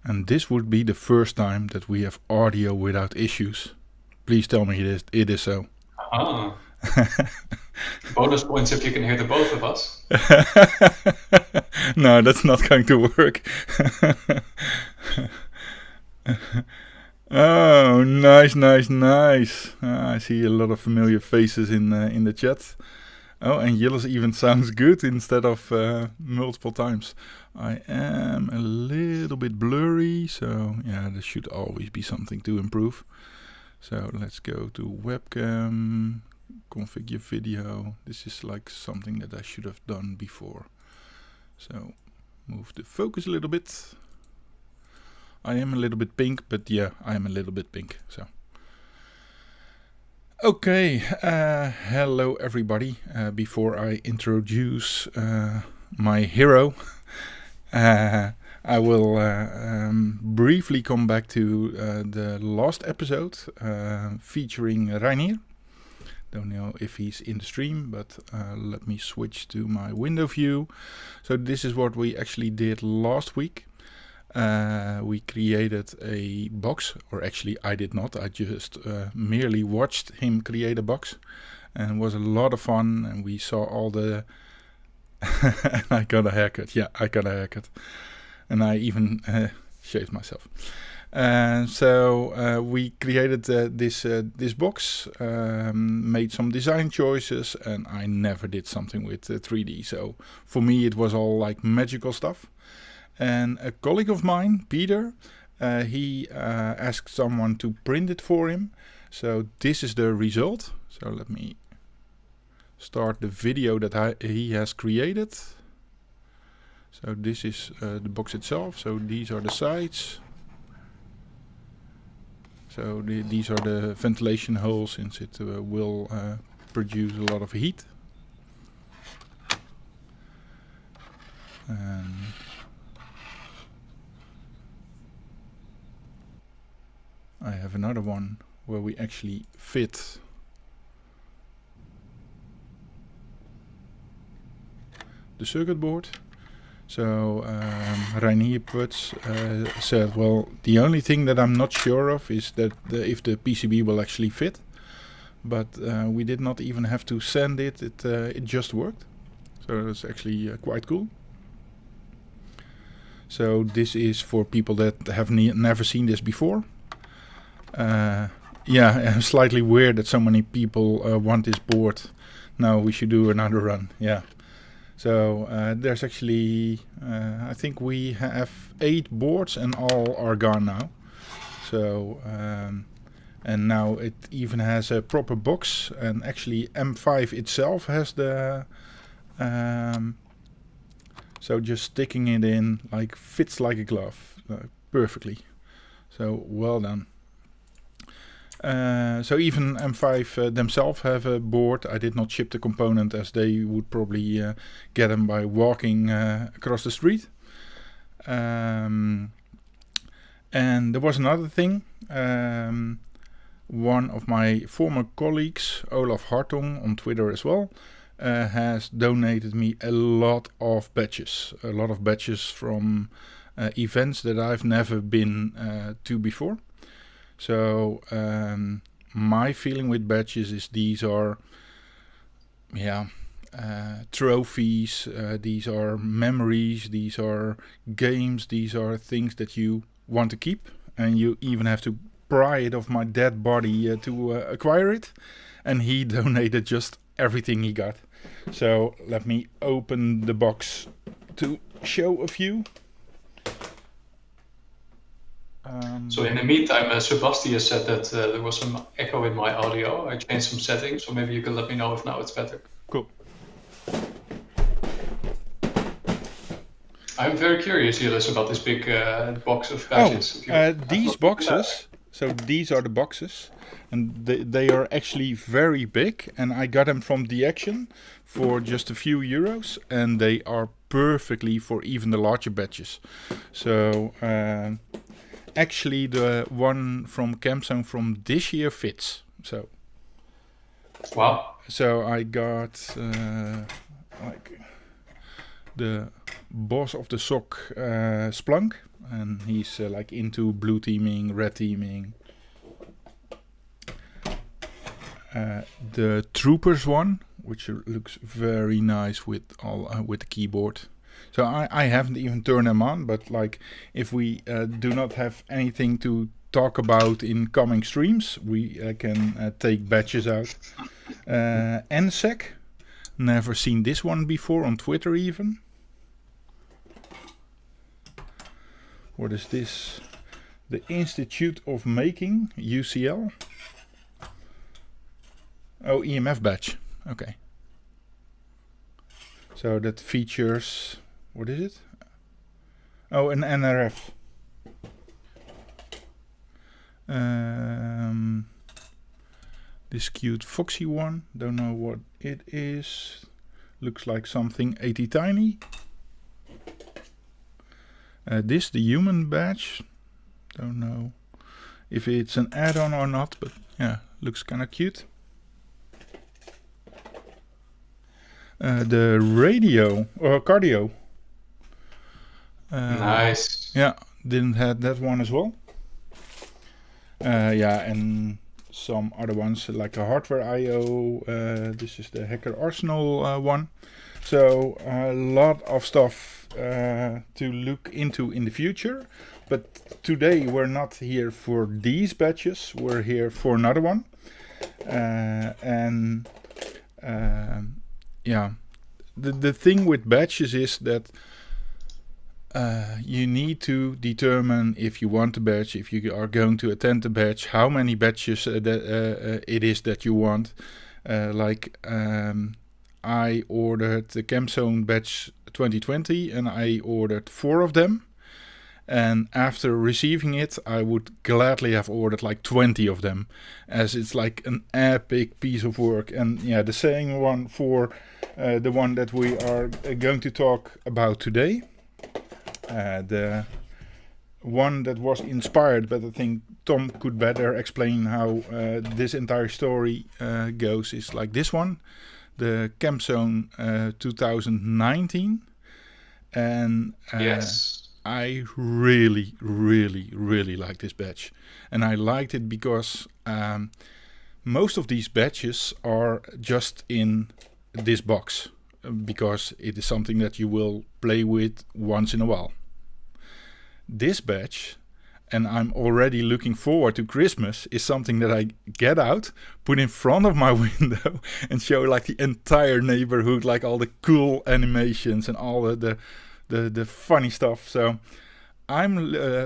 And this would be the first time that we have audio without issues. Please tell me it is so. Ah. Bonus points if you can hear the both of us. No, that's not going to work. Oh, nice. I see a lot of familiar faces in the chat. Oh, and Yillis even sounds good instead of multiple times. I am a little bit blurry, so yeah, there should always be something to improve. So let's go to webcam, configure video. This is like something that I should have done before. So move the focus a little bit. I am a little bit pink, but yeah, I am a little bit pink. So okay, hello everybody. Before I introduce my hero, I will briefly come back to the last episode featuring Reinier. Don't know if he's in the stream, but let me switch to my window view. So this is what we actually did last week. We created a box, or actually I did not. I just merely watched him create a box, and it was a lot of fun. And we saw all the. I got a haircut. Yeah, I got a haircut, and I even shaved myself. So we created this box, made some design choices, and I never did something with 3D. So for me, it was all like magical stuff. And a colleague of mine, Peter, he asked someone to print it for him. So this is the result. So let me start the video that he has created. So this is the box itself. So these are the sides. So these are the ventilation holes, since it will produce a lot of heat. And I have another one where we actually fit the circuit board. So Reinier Puts said, well, the only thing that I'm not sure of is that if the PCB will actually fit. But we did not even have to sand it. It just worked. So it's actually quite cool. So this is for people that have never seen this before. Yeah, slightly weird that so many people want this board. No, we should do another run. Yeah. So there's actually, I think we have 8 boards and all are gone now. So, and now it even has a proper box, and actually M5 itself has the, so just sticking it in like fits like a glove perfectly. So well done. So even M5 themselves have a board. I did not ship the component, as they would probably get them by walking across the street. And there was another thing. One of my former colleagues, Olaf Hartong, on Twitter as well, has donated me a lot of badges. A lot of badges from events that I've never been to before. So my feeling with badges is these are, trophies. These are memories. These are games. These are things that you want to keep, and you even have to pry it off my dead body to acquire it. And he donated just everything he got. So let me open the box to show a few. So in the meantime, Sebastian said that there was some echo in my audio. I changed some settings, so maybe you can let me know if now it's better. Cool. I'm very curious, Yillis, about this big box of badges. These boxes, so these are the boxes, and they are actually very big, and I got them from The Action for just a few euros, and they are perfectly for even the larger badges. So actually the one from Campzone from this year fits. So wow. So I got like the Boss of the Sock Splunk, and he's like into blue teaming, red teaming. The Troopers one, which looks very nice with with the keyboard. So I haven't even turned them on, but like if we do not have anything to talk about in coming streams, we can take badges out. NSEC, never seen this one before on Twitter even. What is this? The Institute of Making, UCL. Oh, EMF badge. Okay. So that features, what is it? Oh, an NRF. This cute foxy one. Don't know what it is. Looks like something 80 tiny. This, the human badge. Don't know if it's an add-on or not, but yeah, looks kind of cute. The radio or cardio. Nice. Yeah, didn't have that one as well. Yeah, and some other ones like a hardware I/O. This is the Hacker Arsenal one. So a lot of stuff to look into in the future. But today we're not here for these badges. We're here for another one. Yeah, the thing with badges is that you need to determine if you want a badge, if you are going to attend the badge, how many badges it is that you want. I ordered the Campzone badge 2020 and I ordered 4 of them. And after receiving it, I would gladly have ordered like 20 of them, as it's like an epic piece of work. And yeah, the same one for the one that we are going to talk about today. The one that was inspired, but I think Tom could better explain how this entire story goes, is like this one, the Campzone 2019. And yes. I really, really, really like this badge. And I liked it because most of these badges are just in this box, because it is something that you will play with once in a while. This badge, and I'm already looking forward to Christmas, is something that I get out, put in front of my window and show like the entire neighborhood, like all the cool animations and all the funny stuff. So I'm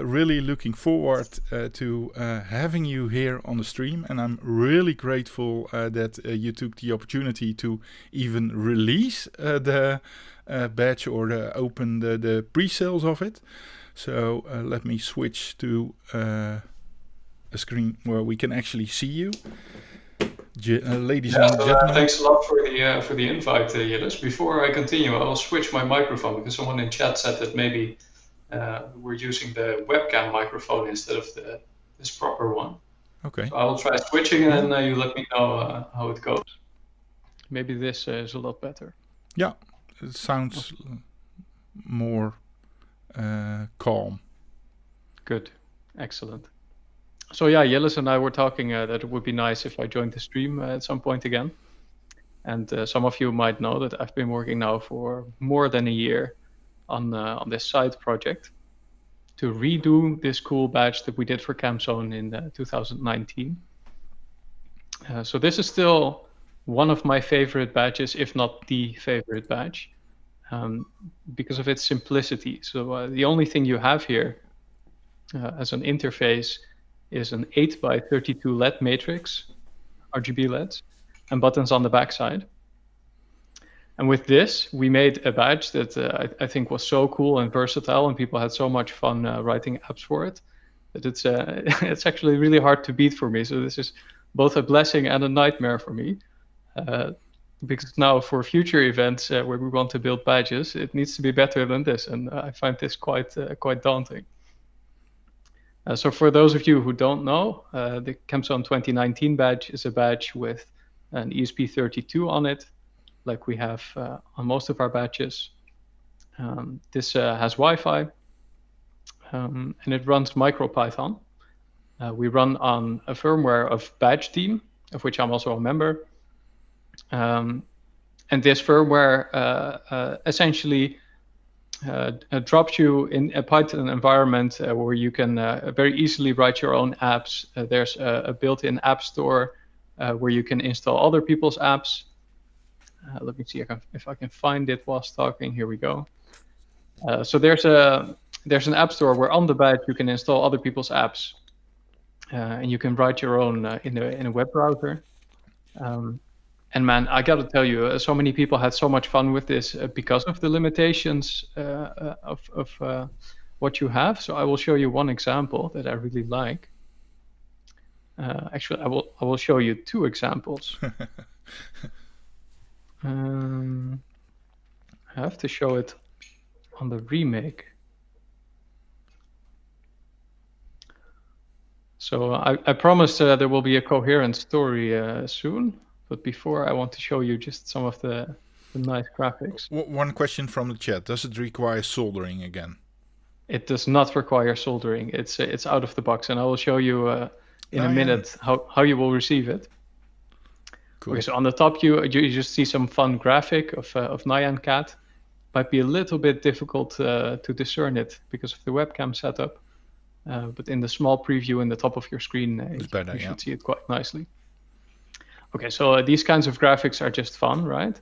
really looking forward to having you here on the stream, and I'm really grateful that you took the opportunity to even release the badge or open the pre-sales of it. So let me switch to a screen where we can actually see you. Ladies and gentlemen. Thanks a lot for the invite, Jillis. Before I continue, I will switch my microphone because someone in chat said that maybe we're using the webcam microphone instead of this proper one. Okay. So I will try switching, and then you let me know how it goes. Maybe this is a lot better. Yeah, it sounds more calm. Good, excellent. So yeah, Jillis and I were talking that it would be nice if I joined the stream at some point again. And some of you might know that I've been working now for more than a year on this side project to redo this cool badge that we did for Campzone in 2019. So this is still one of my favorite badges, if not the favorite badge, because of its simplicity. So the only thing you have here as an interface is an 8x32 LED matrix, RGB LEDs, and buttons on the backside. And with this, we made a badge that I think was so cool and versatile, and people had so much fun writing apps for it, that it's actually really hard to beat for me. So this is both a blessing and a nightmare for me, because now for future events where we want to build badges, it needs to be better than this, and I find this quite daunting. So for those of you who don't know, the Campzone 2019 badge is a badge with an ESP32 on it, like we have on most of our badges. This has Wi-Fi. and it runs MicroPython. We run on a firmware of Badge team, of which I'm also a member. And this firmware essentially drops you in a Python environment where you can very easily write your own apps. There's a built-in app store where you can install other people's apps. Let me see if I can find it whilst talking. Here we go. So there's an app store where on the badge you can install other people's apps, and you can write your own in a web browser. And man, I got to tell you, so many people had so much fun with this because of the limitations of what you have. So I will show you one example that I really like. Actually, I will show you two examples. I have to show it on the remake. So I promise there will be a coherent story soon. But before, I want to show you just some of the nice graphics. One question from the chat. Does it require soldering again? It does not require soldering. It's out of the box. And I will show you in a minute how you will receive it. Cool. Okay, so on the top, you just see some fun graphic of Nyan Cat. Might be a little bit difficult to discern it because of the webcam setup. But in the small preview in the top of your screen, you should see it quite nicely. Okay, so these kinds of graphics are just fun, right?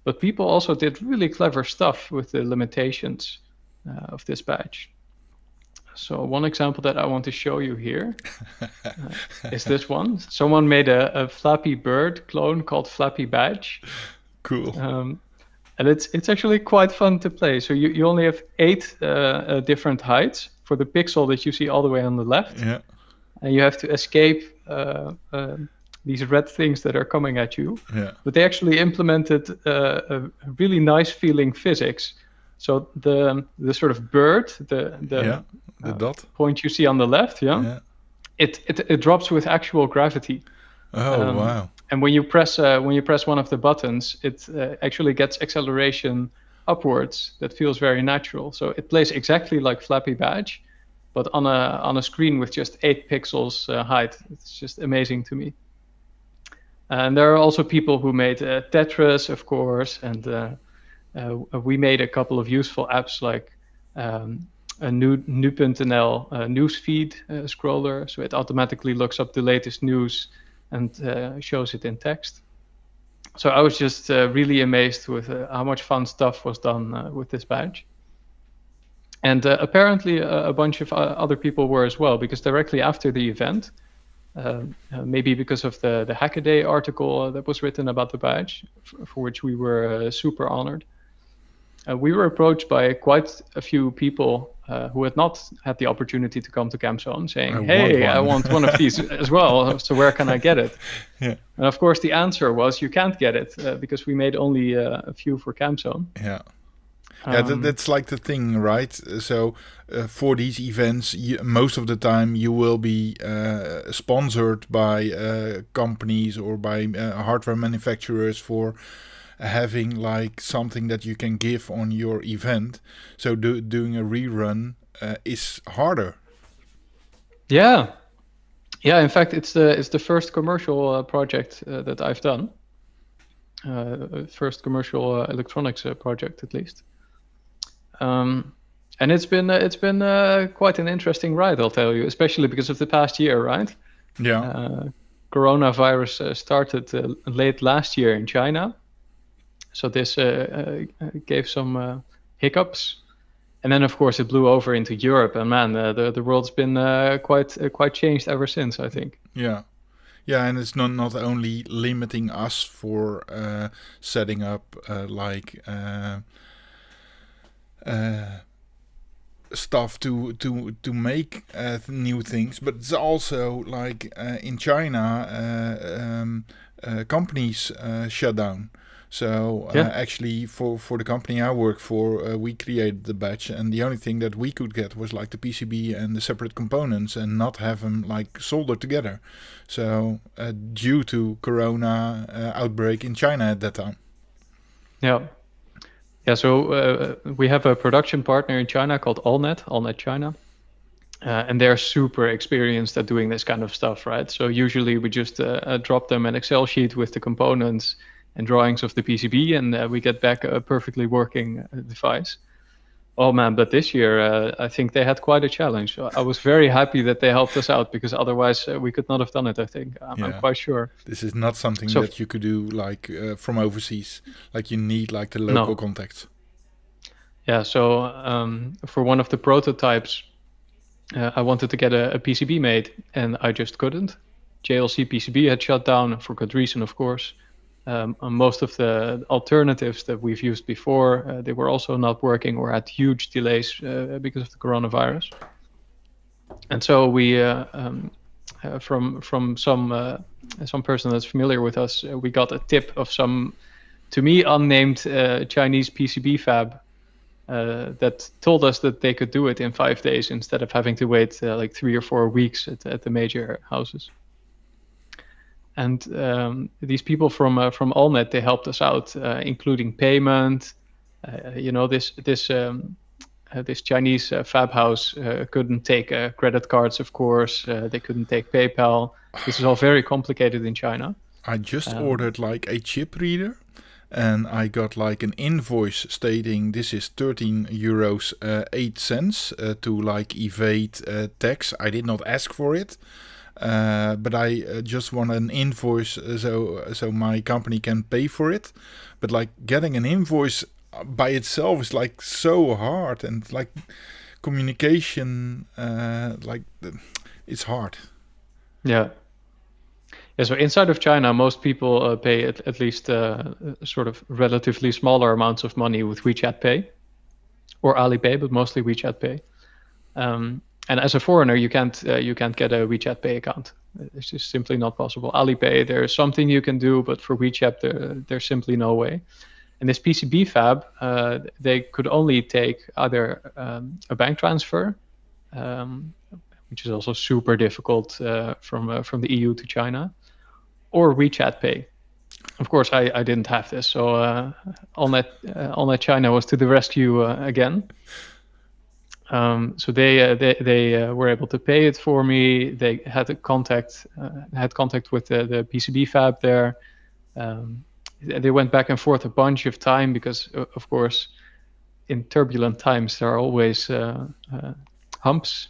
But people also did really clever stuff with the limitations of this badge. So one example that I want to show you here is this one. Someone made a Flappy Bird clone called Flappy Badge. Cool. And it's actually quite fun to play. So you only have 8 different heights for the pixel that you see all the way on the left. Yeah. And you have to escape these red things that are coming at you. Yeah. But they actually implemented a really nice feeling physics. So the sort of bird, the dot point you see on the left, it drops with actual gravity. Oh wow! And when you press one of the buttons, it actually gets acceleration upwards. That feels very natural. So it plays exactly like Flappy Badge, but on a screen with just 8 pixels height. It's just amazing to me. And there are also people who made Tetris, of course, and we made a couple of useful apps like a nu.nl newsfeed scroller, so it automatically looks up the latest news and shows it in text. So I was just really amazed with how much fun stuff was done with this badge. And apparently a bunch of other people were as well, because directly after the event, maybe because of the Hackaday article that was written about the badge, for which we were super honored. We were approached by quite a few people who had not had the opportunity to come to CamZone, saying, "Hey, I want one of these as well. So where can I get it?" Yeah. And of course, the answer was you can't get it because we made only a few for CamZone. Yeah. Yeah, that's like the thing, right? So for these events, most of the time you will be sponsored by companies or by hardware manufacturers for having like something that you can give on your event. So doing a rerun is harder. Yeah. In fact, it's the first commercial project that I've done. First commercial electronics project, at least. And it's been quite an interesting ride, I'll tell you, especially because of the past year, right? Yeah. Coronavirus started late last year in China, so this gave some hiccups, and then of course it blew over into Europe, and man, the world's been quite changed ever since, I think. Yeah. Yeah, and it's not only limiting us for setting up stuff to make new things, but it's also like in China companies shut down. So actually for the company I work for, we created the badge, and the only thing that we could get was like the PCB and the separate components, and not have them like soldered together. So due to Corona outbreak in China at that time. Yeah, so we have a production partner in China called AllNet China. and they're super experienced at doing this kind of stuff, right? So usually we just drop them an Excel sheet with the components and drawings of the PCB, and we get back a perfectly working device. Oh man, but this year I think they had quite a challenge. I was very happy that they helped us out, because otherwise we could not have done it, I think. I'm quite sure. This is not something So- that you could do like from overseas. Like you need like the local contacts. Yeah, so for one of the prototypes, I wanted to get a PCB made, and I just couldn't. JLC PCB had shut down for good reason, of course. Most of the alternatives that we've used before, they were also not working or had huge delays because of the coronavirus. And so we, from some person that's familiar with us, we got a tip of some, to me, unnamed Chinese PCB fab that told us that they could do it in 5 days instead of having to wait like 3 or 4 weeks at the major houses. And these people from Allnet, they helped us out, including payment. This Chinese fab house couldn't take credit cards, of course. They couldn't take PayPal. This is all very complicated in China. I just ordered like a chip reader, and I got like an invoice stating this is 13 euros 8 cents to like evade tax. I did not ask for it. But I just want an invoice so my company can pay for it. But like getting an invoice by itself is like so hard, and like communication, it's hard. Yeah. So inside of China, most people pay at least sort of relatively smaller amounts of money with WeChat Pay or Alipay, but mostly WeChat Pay. And as a foreigner, you can't get a WeChat Pay account. It's just simply not possible. Alipay, there's something you can do, but for WeChat, there's simply no way. And this PCB fab, they could only take either a bank transfer, which is also super difficult from the EU to China, or WeChat Pay. Of course, I didn't have this, so Allnet China was to the rescue again. So they were able to pay it for me. They had contact with the PCB fab there. They went back and forth a bunch of time because, of course, in turbulent times there are always humps,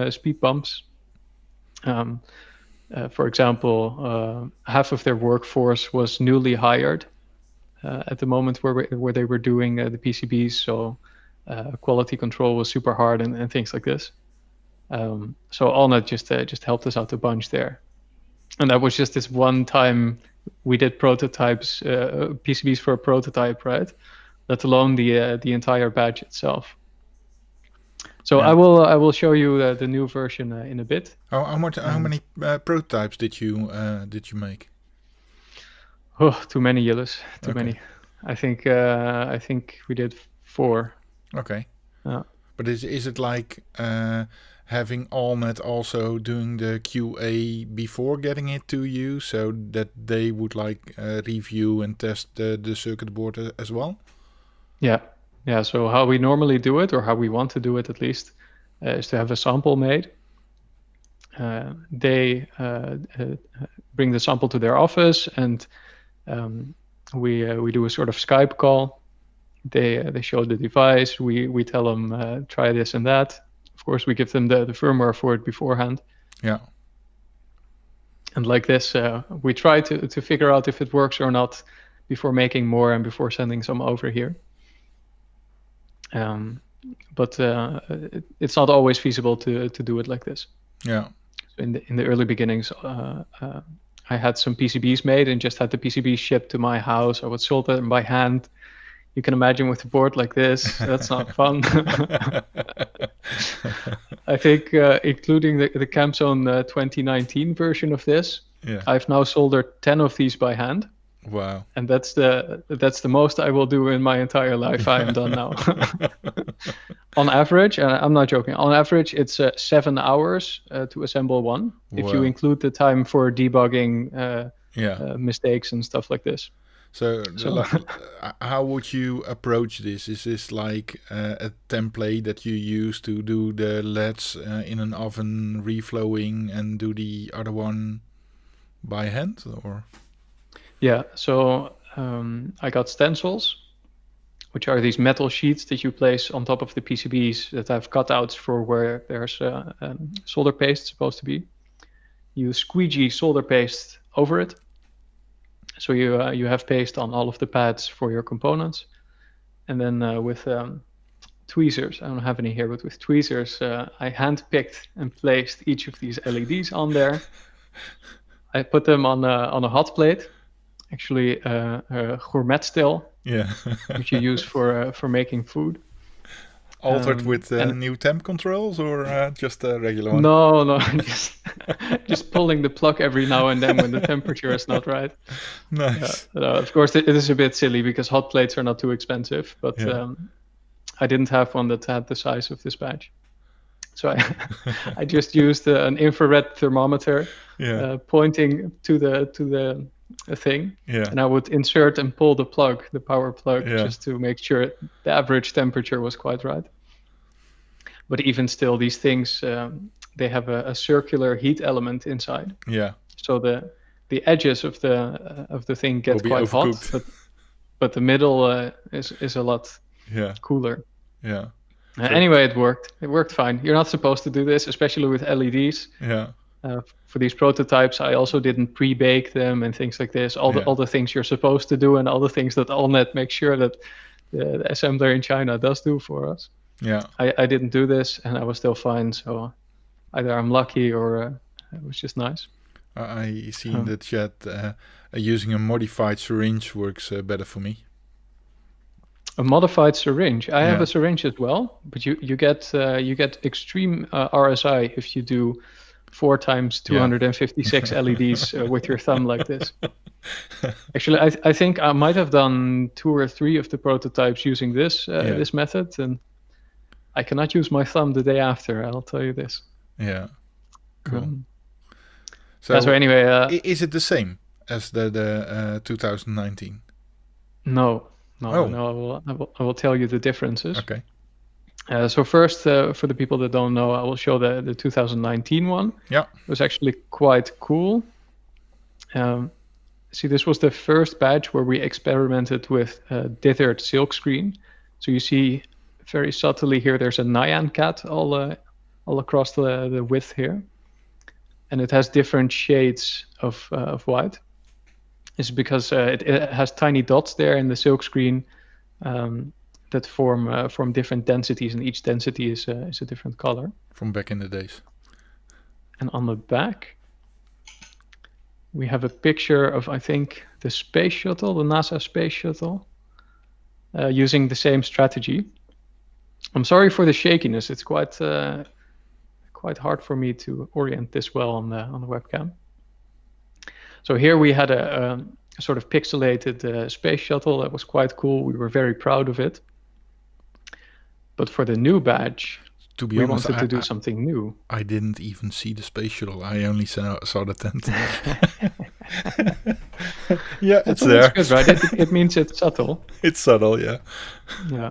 speed bumps. For example, half of their workforce was newly hired at the moment where they were doing the PCBs. So. Quality control was super hard and things like this. So Allnet just helped us out a bunch there. And that was just this one time we did prototypes, PCBs for a prototype, right? Let alone the entire badge itself. So yeah. I will show you the new version in a bit. How many prototypes did you make? Oh, too many, Yillis. Too many. I think we did 4. Okay. But is it like having Allnet also doing the QA before getting it to you, so that they would like review and test the circuit board as well? Yeah. So how we normally do it, or how we want to do it at least, is to have a sample made. They bring the sample to their office, and we do a sort of Skype call. They show the device. We tell them try this and that. Of course, we give them the firmware for it beforehand. Yeah. And like this, we try to figure out if it works or not before making more and before sending some over here. But it's not always feasible to do it like this. Yeah. So in the early beginnings, I had some PCBs made and just had the PCBs shipped to my house. I would solder them by hand. You can imagine with a board like this, that's not fun. I think including the CampZone 2019 version of this, I've now soldered 10 of these by hand. Wow. And that's the most I will do in my entire life. I am done now. On average, and I'm not joking, on average it's 7 hours to assemble one. Wow. If you include the time for debugging mistakes and stuff like this. So, So how would you approach this? Is this like a template that you use to do the LEDs in an oven reflowing and do the other one by hand, or? yeah, so I got stencils, which are these metal sheets that you place on top of the PCBs that have cutouts for where there's solder paste supposed to be. You squeegee solder paste over it, so you have paste on all of the pads for your components, and then with tweezers, I don't have any here, but with tweezers, I handpicked and placed each of these LEDs on there. I put them on a hot plate, actually a gourmet still, Yeah. which you use for making food. Altered with and new temp controls, or just a regular one? no, just pulling the plug every now and then when the temperature is not right. Nice. Of course, it is a bit silly because hot plates are not too expensive, but Yeah. I didn't have one that had the size of this badge. So I just used an infrared thermometer Yeah. pointing to the thing, Yeah. and I would insert and pull the plug, the power plug, Yeah. just to make sure the average temperature was quite right. But even still, these things they have a circular heat element inside, Yeah. so the edges of the thing get Will be quite hot, overcooked. but the middle is a lot Yeah. cooler. Yeah. Anyway, it worked. It worked fine. You're not supposed to do this, especially with LEDs. Yeah. For these prototypes, I also didn't pre-bake them and things like this. Yeah. All the things you're supposed to do, and all the things that Allnet makes sure that the assembler in China does do for us. Yeah. I didn't do this, and I was still fine. So either I'm lucky or it was just nice. I see in the chat using a modified syringe works better for me. A modified syringe. I have Yeah. a syringe as well, but you get extreme RSI if you do 4 times 256 LEDs with your thumb like this. Actually, I think I might have done 2 or 3 of the prototypes using this this method, and I cannot use my thumb the day after. I'll tell you this. Yeah. Cool. So anyway, is it the same as the 2019? No. Oh. I will tell you the differences. Okay. So first, for the people that don't know, I will show the 2019 one. Yeah. It was actually quite cool. See, this was the first badge where we experimented with dithered silkscreen. So you see very subtly here, there's a Nyan cat all across the width here. And it has different shades of white. It's because it has tiny dots there in the silkscreen that form different densities, and each density is a different color. From back in the days. And on the back, we have a picture of, I think, the space shuttle, the NASA space shuttle, using the same strategy. I'm sorry for the shakiness. It's quite hard for me to orient this well on the webcam. So here we had a sort of pixelated space shuttle that was quite cool. We were very proud of it. But for the new badge, to be we honest, wanted to do something new. I didn't even see the space shuttle. I only saw the tent. Yeah, it's there. That's good, right? It means it's subtle. It's subtle, yeah. Yeah.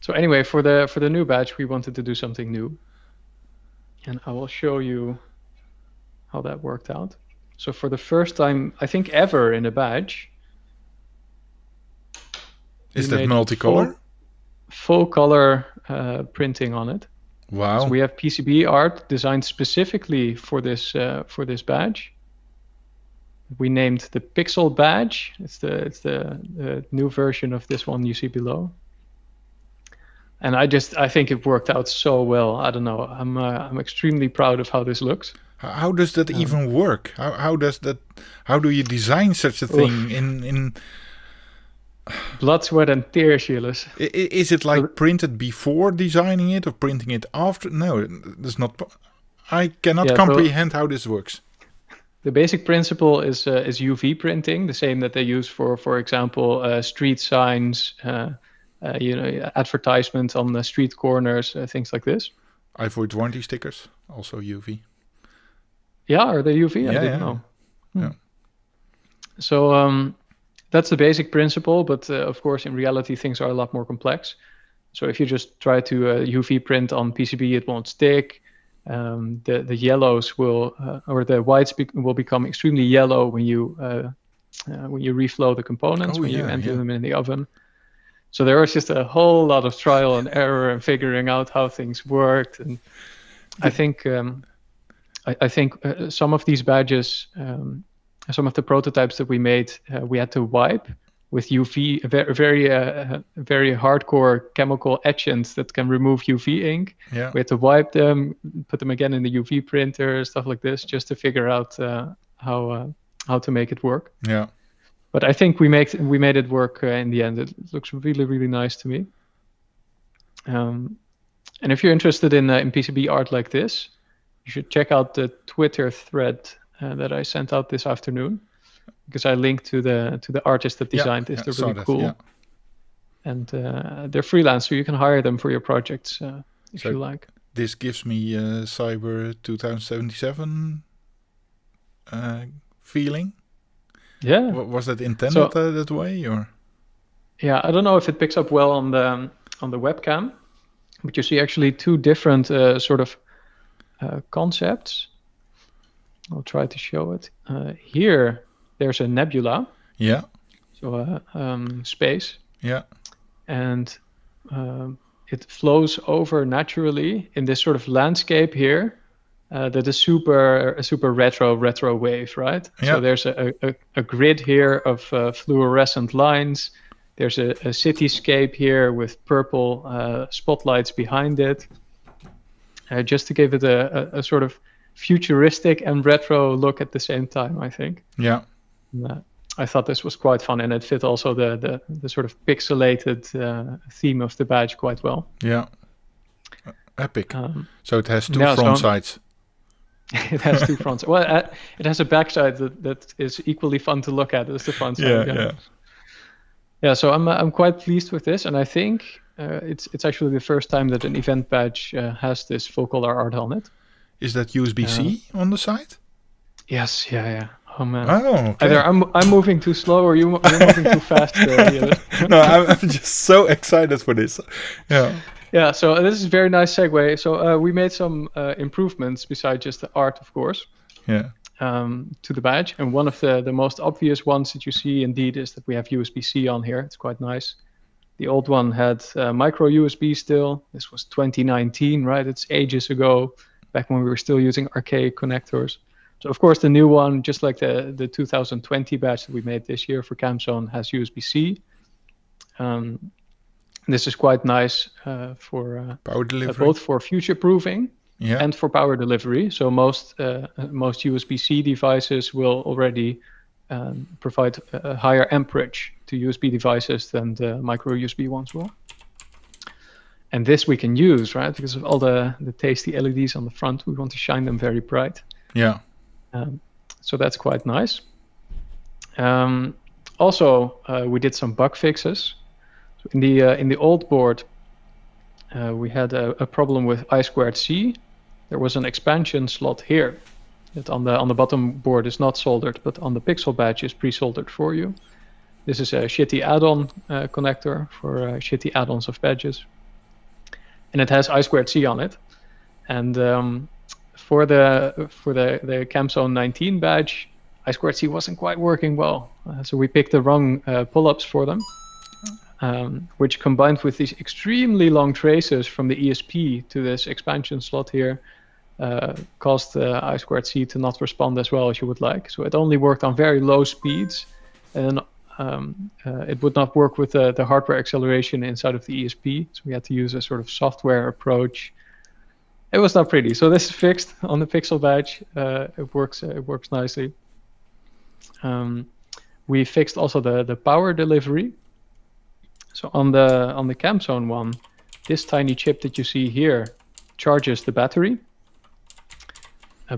So anyway, for the new badge, we wanted to do something new. And I will show you how that worked out. So for the first time, I think ever in a badge, is that multicolor? Full color printing on it. Wow. So we have PCB art designed specifically for this badge. We named the Pixel badge. It's the new version of this one you see below. And I think it worked out so well. I don't know. I'm extremely proud of how this looks. How does that even work? How do you design such a thing in blood, sweat, and tears, Gilles? Is it like printed before designing it or printing it after? No, that's not. I cannot comprehend how this works. The basic principle is UV printing, the same that they use for example, street signs, advertisements on the street corners, things like this. I avoid warranty stickers, also UV. Yeah, are they UV? Yeah, I didn't know. Yeah. So That's the basic principle, but of course, in reality, things are a lot more complex. So if you just try to UV print on PCB, it won't stick. The yellows will, or the whites will become extremely yellow when you reflow the components, when you enter them in the oven. So there was just a whole lot of trial and error and figuring out how things worked. And I think some of these badges, some of the prototypes that we made, we had to wipe with UV, very hardcore chemical etchants that can remove UV ink. Yeah. We had to wipe them, put them again in the UV printer, stuff like this, just to figure out how to make it work. Yeah. But I think we made it work in the end. It looks really, really nice to me. And if you're interested in PCB art like this, you should check out the Twitter thread that I sent out this afternoon, because I linked to the artist that designed this. They're really cool. Yeah. And they're freelance, so you can hire them for your projects if you like. This gives me Cyber 2077 feeling. Yeah. Was that intended that way, or? Yeah, I don't know if it picks up well on the webcam, but you see actually two different sort of concepts. I'll try to show it. Here, there's a nebula. Yeah. So space. Yeah. And it flows over naturally in this sort of landscape here. That is a super retro wave, right? Yeah. So there's a grid here of fluorescent lines. There's a cityscape here with purple spotlights behind it, just to give it a sort of futuristic and retro look at the same time, I think. Yeah. I thought this was quite fun, and it fit also the sort of pixelated theme of the badge quite well. Yeah. Epic. So it has two front sides. It has two fronts. Well, it has a backside that is equally fun to look at as the front side. Yeah. So I'm quite pleased with this, and I think it's actually the first time that an event badge has this full color art on it. Is that USB-C on the side? Yes. Yeah. Oh man. Oh, okay. Either I'm moving too slow, or you're moving too fast. No, I'm just so excited for this. Yeah. Yeah, so this is a very nice segue. So we made some improvements besides just the art, of course. Yeah. To the badge, and one of the most obvious ones that you see indeed is that we have USB-C on here. It's quite nice. The old one had micro USB still. This was 2019, right? It's ages ago, back when we were still using archaic connectors. So of course the new one, just like the 2020 badge that we made this year for CamZone, has USB-C. This is quite nice for power delivery, both for future-proofing and for power delivery. So most USB-C devices will already provide a higher amperage to USB devices than the micro USB ones will. And this we can use, right? Because of all the tasty LEDs on the front, we want to shine them very bright. Yeah. So that's quite nice. Also, we did some bug fixes. So in the old board, we had a problem with I2C. There was an expansion slot here that on the bottom board is not soldered, but on the pixel badge is pre-soldered for you. This is a shitty add-on connector for shitty add-ons of badges, and it has I2C on it. And for the CamZone 19 badge, I2C wasn't quite working well, so we picked the wrong pull-ups for them. Which combined with these extremely long traces from the ESP to this expansion slot here caused I2C to not respond as well as you would like. So it only worked on very low speeds, and it would not work with the hardware acceleration inside of the ESP. So we had to use a sort of software approach. It was not pretty. So this is fixed on the Pixel badge. It works nicely. We fixed also the power delivery. So on the CamZone one, this tiny chip that you see here charges the battery.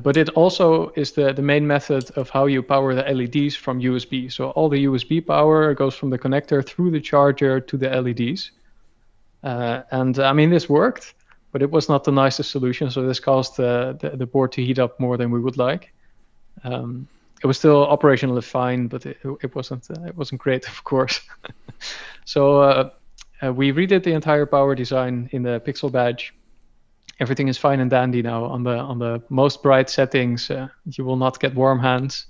But it also is the main method of how you power the LEDs from USB. So all the USB power goes from the connector through the charger to the LEDs. And I mean, this worked, but it was not the nicest solution. So this caused the board to heat up more than we would like. it was still operationally fine, but it wasn't great, of course. So we redid the entire power design in the Pixel Badge. Everything is fine and dandy now. On the most bright settings, you will not get warm hands.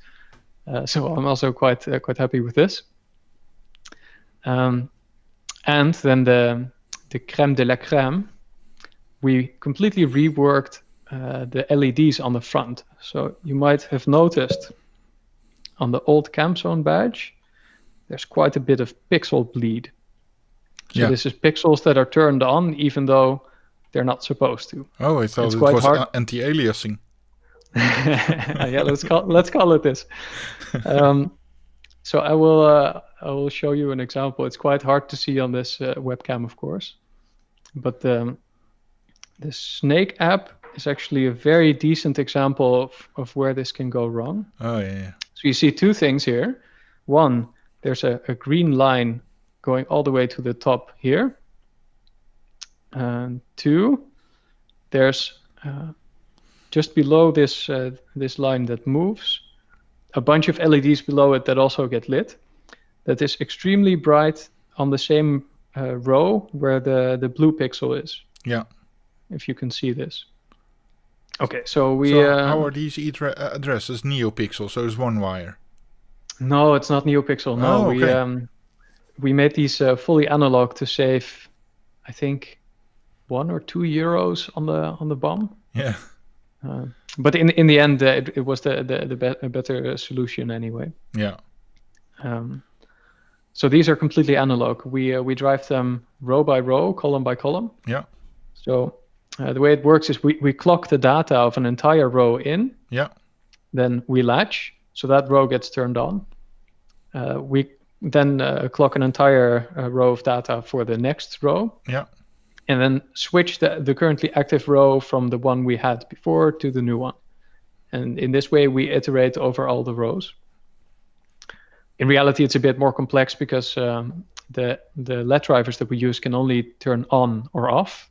So I'm also quite happy with this. And then the crème de la crème, we completely reworked the LEDs on the front. So you might have noticed on the old CamZone badge, there's quite a bit of pixel bleed. So this is pixels that are turned on even though they're not supposed to. Oh, I thought it was anti-aliasing. Yeah, let's call it this. So I will show you an example. It's quite hard to see on this webcam, of course, but the Snake app is actually a very decent example of where this can go wrong. Oh yeah. So you see two things here. One, there's a green line going all the way to the top here. And two, there's just below this this line that moves, a bunch of LEDs below it that also get lit. That is extremely bright on the same row where the blue pixel is. Yeah. If you can see this. Okay, so how are these addresses? NeoPixel, so it's one wire. No, it's not NeoPixel. No, okay. We made these fully analog to save, I think, €1 or €2 on the BOM. Yeah. But in the end, it was a better solution anyway. Yeah. So these are completely analog. We drive them row by row, column by column. Yeah. So the way it works is we clock the data of an entire row in. Yeah. Then we latch, so that row gets turned on. We then clock an entire row of data for the next row. Yeah. And then switch the currently active row from the one we had before to the new one. And in this way, we iterate over all the rows. In reality, it's a bit more complex because the LED drivers that we use can only turn on or off.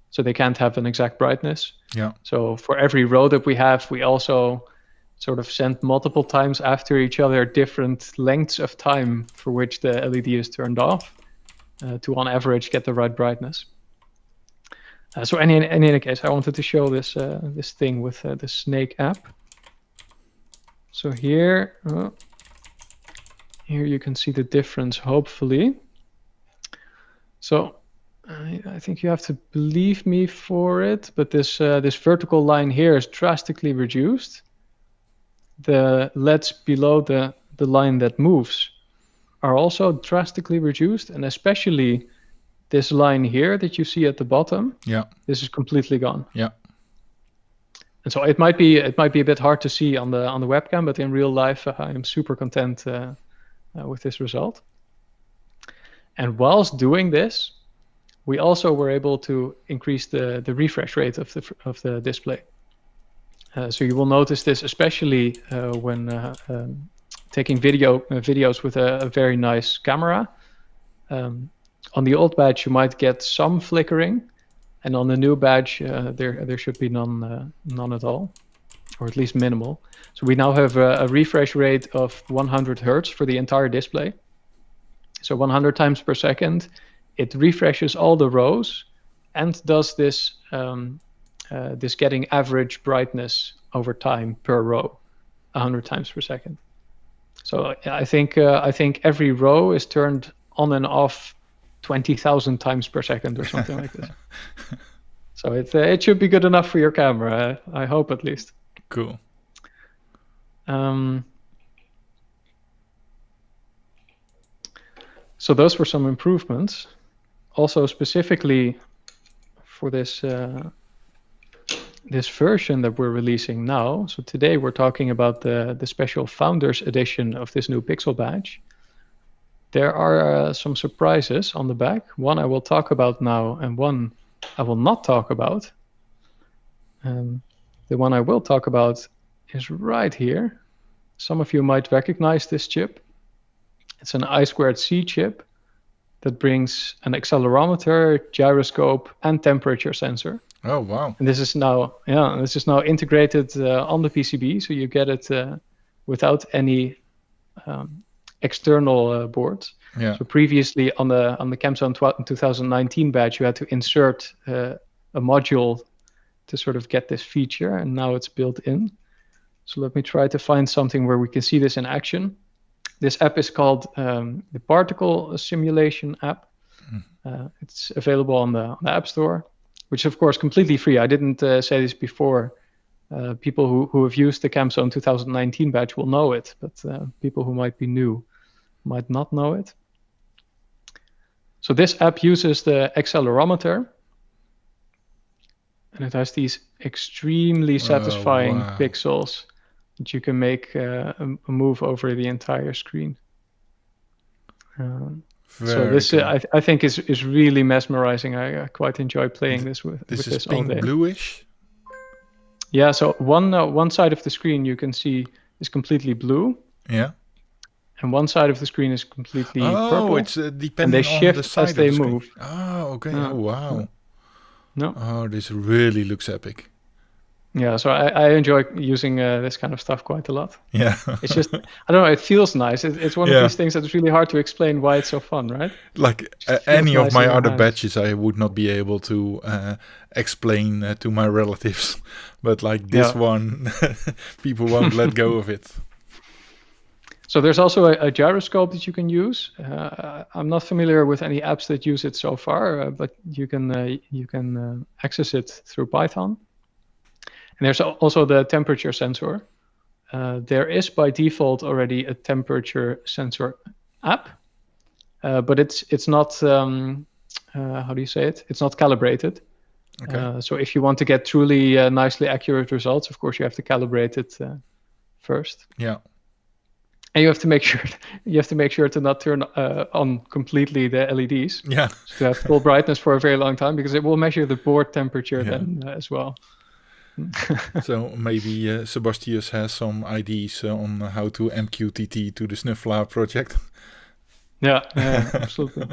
So they can't have an exact brightness. Yeah. So for every row that we have, we also sort of send multiple times after each other different lengths of time for which the LED is turned off to, on average, get the right brightness. So in any case, I wanted to show this this thing with the Snake app. So here you can see the difference, hopefully. So I think you have to believe me for it, but this vertical line here is drastically reduced. The LEDs below the line that moves are also drastically reduced, and especially this line here that you see at the bottom. Yeah. This is completely gone. Yeah. And so it might be a bit hard to see on the webcam, but in real life I am super content with this result. And whilst doing this, we also were able to increase the refresh rate of the display. So you will notice this especially when taking videos with a very nice camera. On the old badge, you might get some flickering, and on the new badge, there should be none at all, or at least minimal. So we now have a refresh rate of 100 Hertz for the entire display. So 100 times per second, it refreshes all the rows and does this this getting average brightness over time per row, 100 times per second. So I think every row is turned on and off 20,000 times per second or something like this. So it should be good enough for your camera, I hope at least. Cool. So those were some improvements. Also specifically for this this version that we're releasing now. So today we're talking about the special Founders Edition of this new Pixel Badge. There are some surprises on the back. One I will talk about now, and one I will not talk about. The one I will talk about is right here. Some of you might recognize this chip. It's an I2C chip that brings an accelerometer, gyroscope, and temperature sensor. Oh wow! And this is now integrated on the PCB, so you get it without any external boards. Yeah. So previously on the ChemZone 2019 badge, you had to insert a module to sort of get this feature, and now it's built in. So let me try to find something where we can see this in action. This app is called the Particle Simulation app. It's available on the App Store, which is of course completely free. I didn't say this before. People who have used the ChemZone 2019 badge will know it, but people who might be new might not know it. So this app uses the accelerometer, and it has these extremely satisfying pixels that you can make a move over the entire screen. So this cool. I think is really mesmerizing. I quite enjoy playing this with this this is all pink day. bluish. Yeah, so one side of the screen you can see is completely blue. Yeah. And one side of the screen is completely purple. Oh, it's depending and they on shift the side as they of the move. Screen. Oh, okay. Oh, wow. No. Oh, this really looks epic. Yeah, so I enjoy using this kind of stuff quite a lot. Yeah. It's just, I don't know, it feels nice. It's one of these things that's really hard to explain why it's so fun, right? Like any of my other badges, I would not be able to explain to my relatives. But like this one, people won't let go of it. So there's also a gyroscope that you can use. I'm not familiar with any apps that use it so far, but you can access it through Python. And there's also the temperature sensor. There is by default already a temperature sensor app, but it's not how do you say it? It's not calibrated. Okay. So if you want to get truly nicely accurate results, of course you have to calibrate it first. Yeah. And you have to make sure to not turn on completely the LEDs. Yeah. So to have full brightness for a very long time, because it will measure the board temperature then as well. So maybe Sebastius has some ideas on how to MQTT to the Snuffla project. Yeah, absolutely.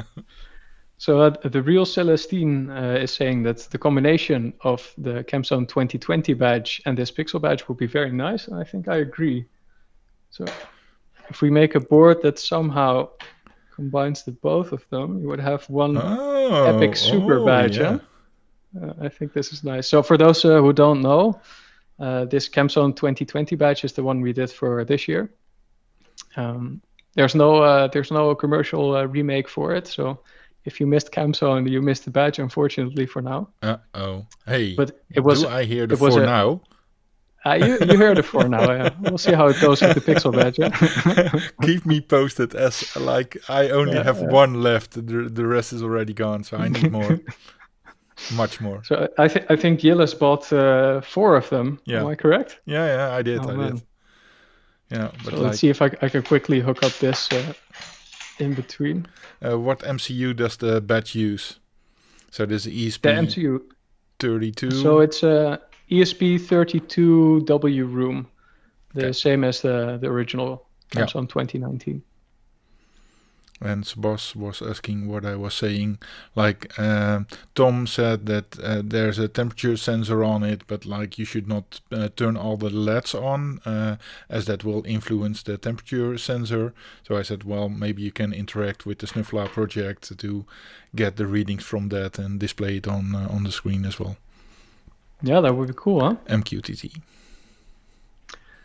So the real Celestine is saying that the combination of the ChemZone 2020 badge and this Pixel badge would be very nice, and I think I agree. So if we make a board that somehow combines the both of them, you would have one epic super badge. Yeah. I think this is nice. So for those who don't know, this ChemZone 2020 badge is the one we did for this year. There's no commercial remake for it. So if you missed ChemZone, you missed the badge, unfortunately, for now. Hey, but it was. Do I hear the for now? You heard it for now. Yeah. We'll see how it goes with the Pixel badge. Yeah? Keep me posted, as like I only have one left. The rest is already gone, so I need more. Much more. So I think Gilles bought 4 of them. Yeah. Am I correct? Yeah, I did. I did. Yeah, but so let's see if I can quickly hook up this in between. What MCU does the badge use? So this ESP. The MCU 32. So it's ESP32W room, the same as the original ChemZone 2019. And Sebas was asking what I was saying. Like Tom said that there's a temperature sensor on it, but like you should not turn all the LEDs on, as that will influence the temperature sensor. So I said, well, maybe you can interact with the Snuffla project to get the readings from that and display it on the screen as well. Yeah, that would be cool, huh? MQTT.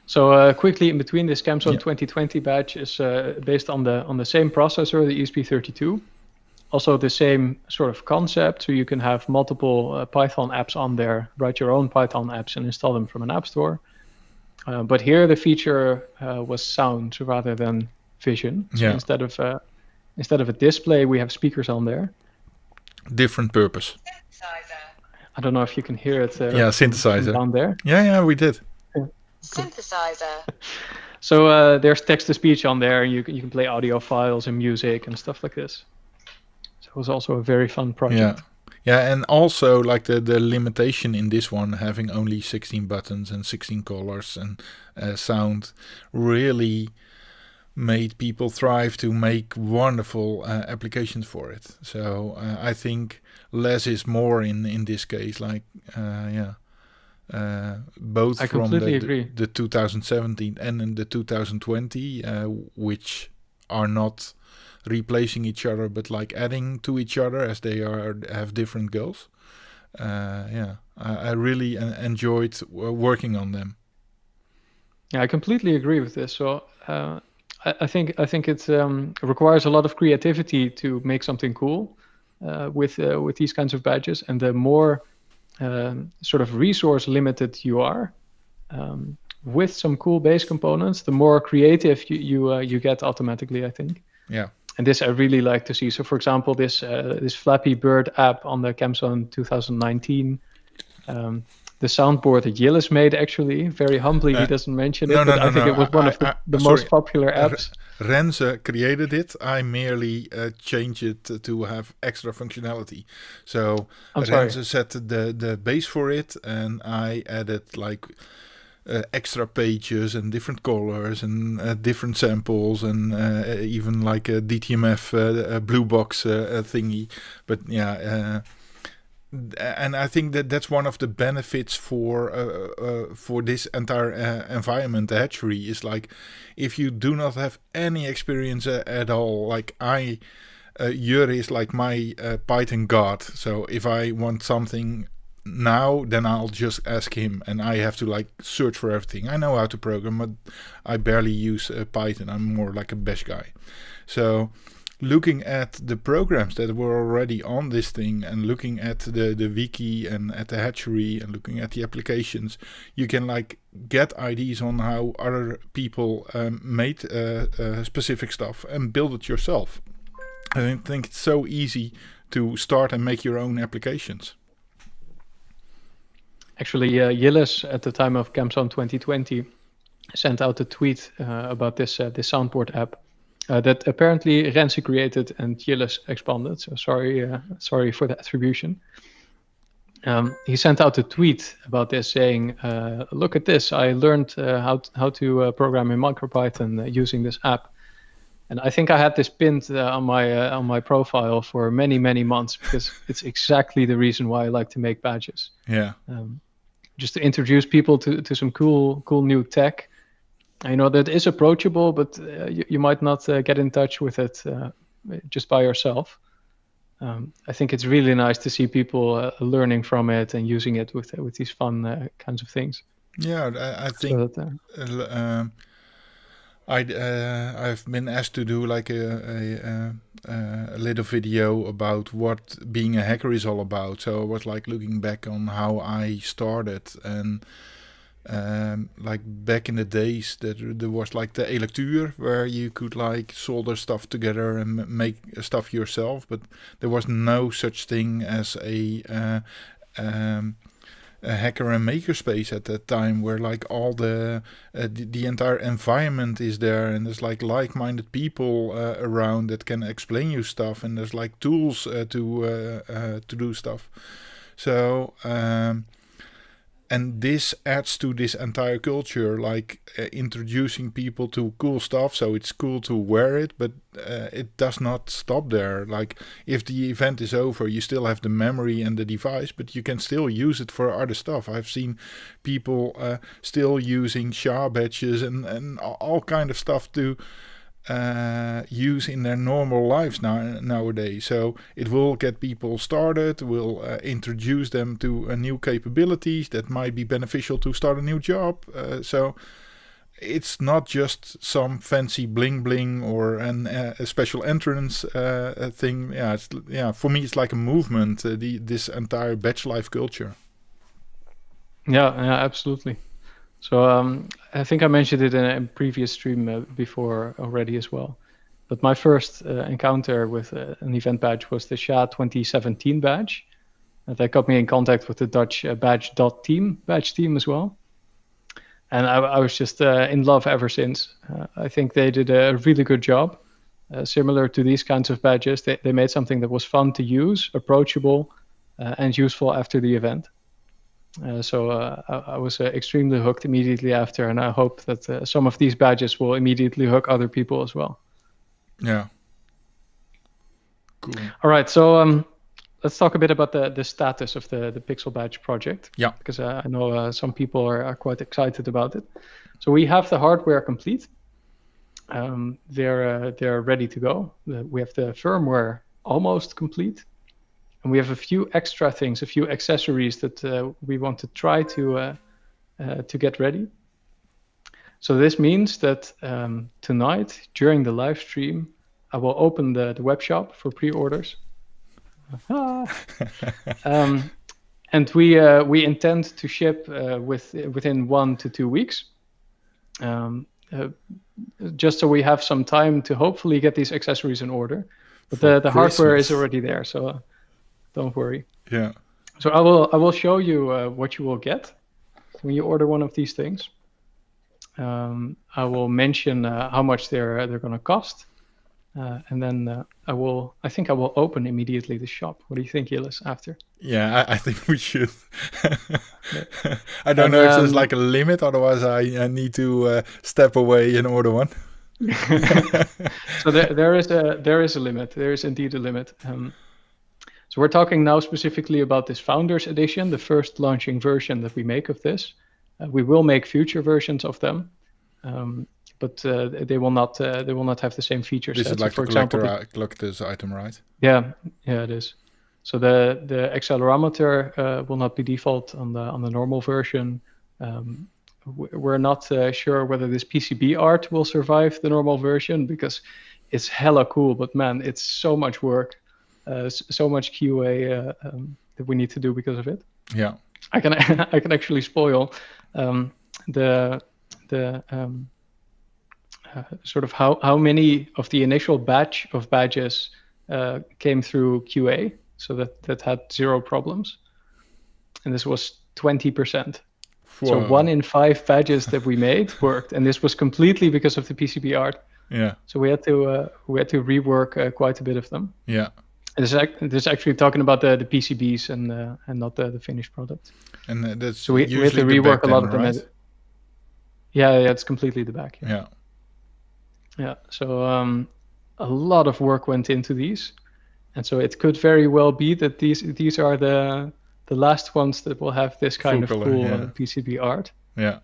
So quickly in between, this ChemZone 2020 badge is based on the same processor, the ESP32. Also the same sort of concept, so you can have multiple Python apps on there, write your own Python apps and install them from an app store. But here the feature was sound rather than vision. So instead of a display, we have speakers on there. Different purpose. I don't know if you can hear it. Synthesizer. Down there. Yeah, we did. Synthesizer. So there's text-to-speech on there. You can play audio files and music and stuff like this. So it was also a very fun project. Yeah, and also like the limitation in this one, having only 16 buttons and 16 colors and sound, really made people thrive to make wonderful applications for it. So I think less is more in this case. Like both I from completely agree. the 2017 and in the 2020, which are not replacing each other, but like adding to each other as they have different goals. I really enjoyed working on them. Yeah, I completely agree with this. So I think it requires a lot of creativity to make something cool with these kinds of badges, and the more sort of resource limited you are, with some cool base components, the more creative you get automatically, I think. Yeah. And this I really like to see. So, for example, this Flappy Bird app on the CamZone 2019, the soundboard that Yillis made, actually, very humbly, he doesn't mention it, but I think it was one of the most popular apps. Renze created it. I merely changed it to have extra functionality. So Renze set the base for it, and I added like extra pages and different colors and different samples and even like a DTMF blue box thingy. But yeah. And I think that's one of the benefits for this entire environment, the hatchery, is like if you do not have any experience at all, like Jure is like my Python god. So if I want something now, then I'll just ask him, and I have to like search for everything. I know how to program, but I barely use Python. I'm more like a Bash guy. So looking at the programs that were already on this thing and looking at the wiki and at the hatchery and looking at the applications, you can like get ideas on how other people made specific stuff and build it yourself. I think it's so easy to start and make your own applications. Actually, Yillis at the time of CamZone 2020 sent out a tweet about this soundboard app. That apparently Renze created and Yillis expanded. So sorry for the attribution. He sent out a tweet about this saying, "Look at this! I learned how to program in MicroPython using this app." And I think I had this pinned on my profile for many months because it's exactly the reason why I like to make badges. Yeah. Just to introduce people to some cool new tech. I know that is approachable, but you might not get in touch with it just by yourself. I think it's really nice to see people learning from it and using it with these fun kinds of things. Yeah, I think I've been asked to do like a little video about what being a hacker is all about. So I was like looking back on how I started and. Like back in the days that there was like the e-lectuur where you could like solder stuff together and make stuff yourself, but there was no such thing as a hacker and makerspace at that time where like all the entire environment is there and there's like-minded people around that can explain you stuff and there's like tools to do stuff. So and this adds to this entire culture, like introducing people to cool stuff. So it's cool to wear it, but it does not stop there. Like if the event is over, you still have the memory and the device, but you can still use it for other stuff. I've seen people still using SHA badges and all kind of stuff to use in their normal lives nowadays. So it will get people started, will introduce them to new capabilities that might be beneficial to start a new job. So it's not just some fancy bling bling or a special entrance thing. For me it's like a movement, this entire batch life culture. Yeah, absolutely. So I think I mentioned it in a previous stream before already as well. But my first encounter with an event badge was the SHA 2017 badge. That got me in contact with the Dutch badge team as well. And I was just in love ever since. I think they did a really good job. Similar to these kinds of badges, they made something that was fun to use, approachable, and useful after the event. So I was extremely hooked immediately after, and I hope that some of these badges will immediately hook other people as well. Yeah. Cool. All right, so let's talk a bit about the status of the Pixel Badge project. Yeah. Because I know some people are quite excited about it. So we have the hardware complete. They're ready to go. We have the firmware almost complete, and we have a few extra things, a few accessories that we want to try to get ready. So this means that tonight during the live stream, I will open the web shop for pre-orders. And we intend to ship within 1 to 2 weeks. Just so we have some time to hopefully get these accessories in order. But the hardware is already there, so don't worry. Yeah. So I will show you what you will get when you order one of these things. I will mention how much they're going to cost, and then I think I will open immediately the shop. What do you think, Gilles? After? Yeah, I think we should. I don't know if there's like a limit, otherwise I need to step away and order one. So there is a limit. There is indeed a limit. So we're talking now specifically about this Founders Edition, the first launching version that we make of this. We will make future versions of them, but they will not have the same features. This is like for the collector's item, right? Yeah, it is. So the accelerometer will not be default on the normal version. We're not sure whether this PCB art will survive the normal version because it's hella cool, but man, it's so much work, so much QA that we need to do because of it. Yeah, I can actually spoil the sort of how many of the initial batch of badges came through QA, so that had 0 problems, and this was 20%. Whoa. So 1 in 5 badges that we made worked, and this was completely because of the PCB art. Yeah. So we had to rework quite a bit of them. Yeah. And this is actually talking about the PCBs and not the finished product. And that's so we had to rework a lot of them. Right? Yeah, it's completely the back. Yeah. Yeah. So a lot of work went into these, and so it could very well be that these are the last ones that will have this kind of cool PCB art. Yeah.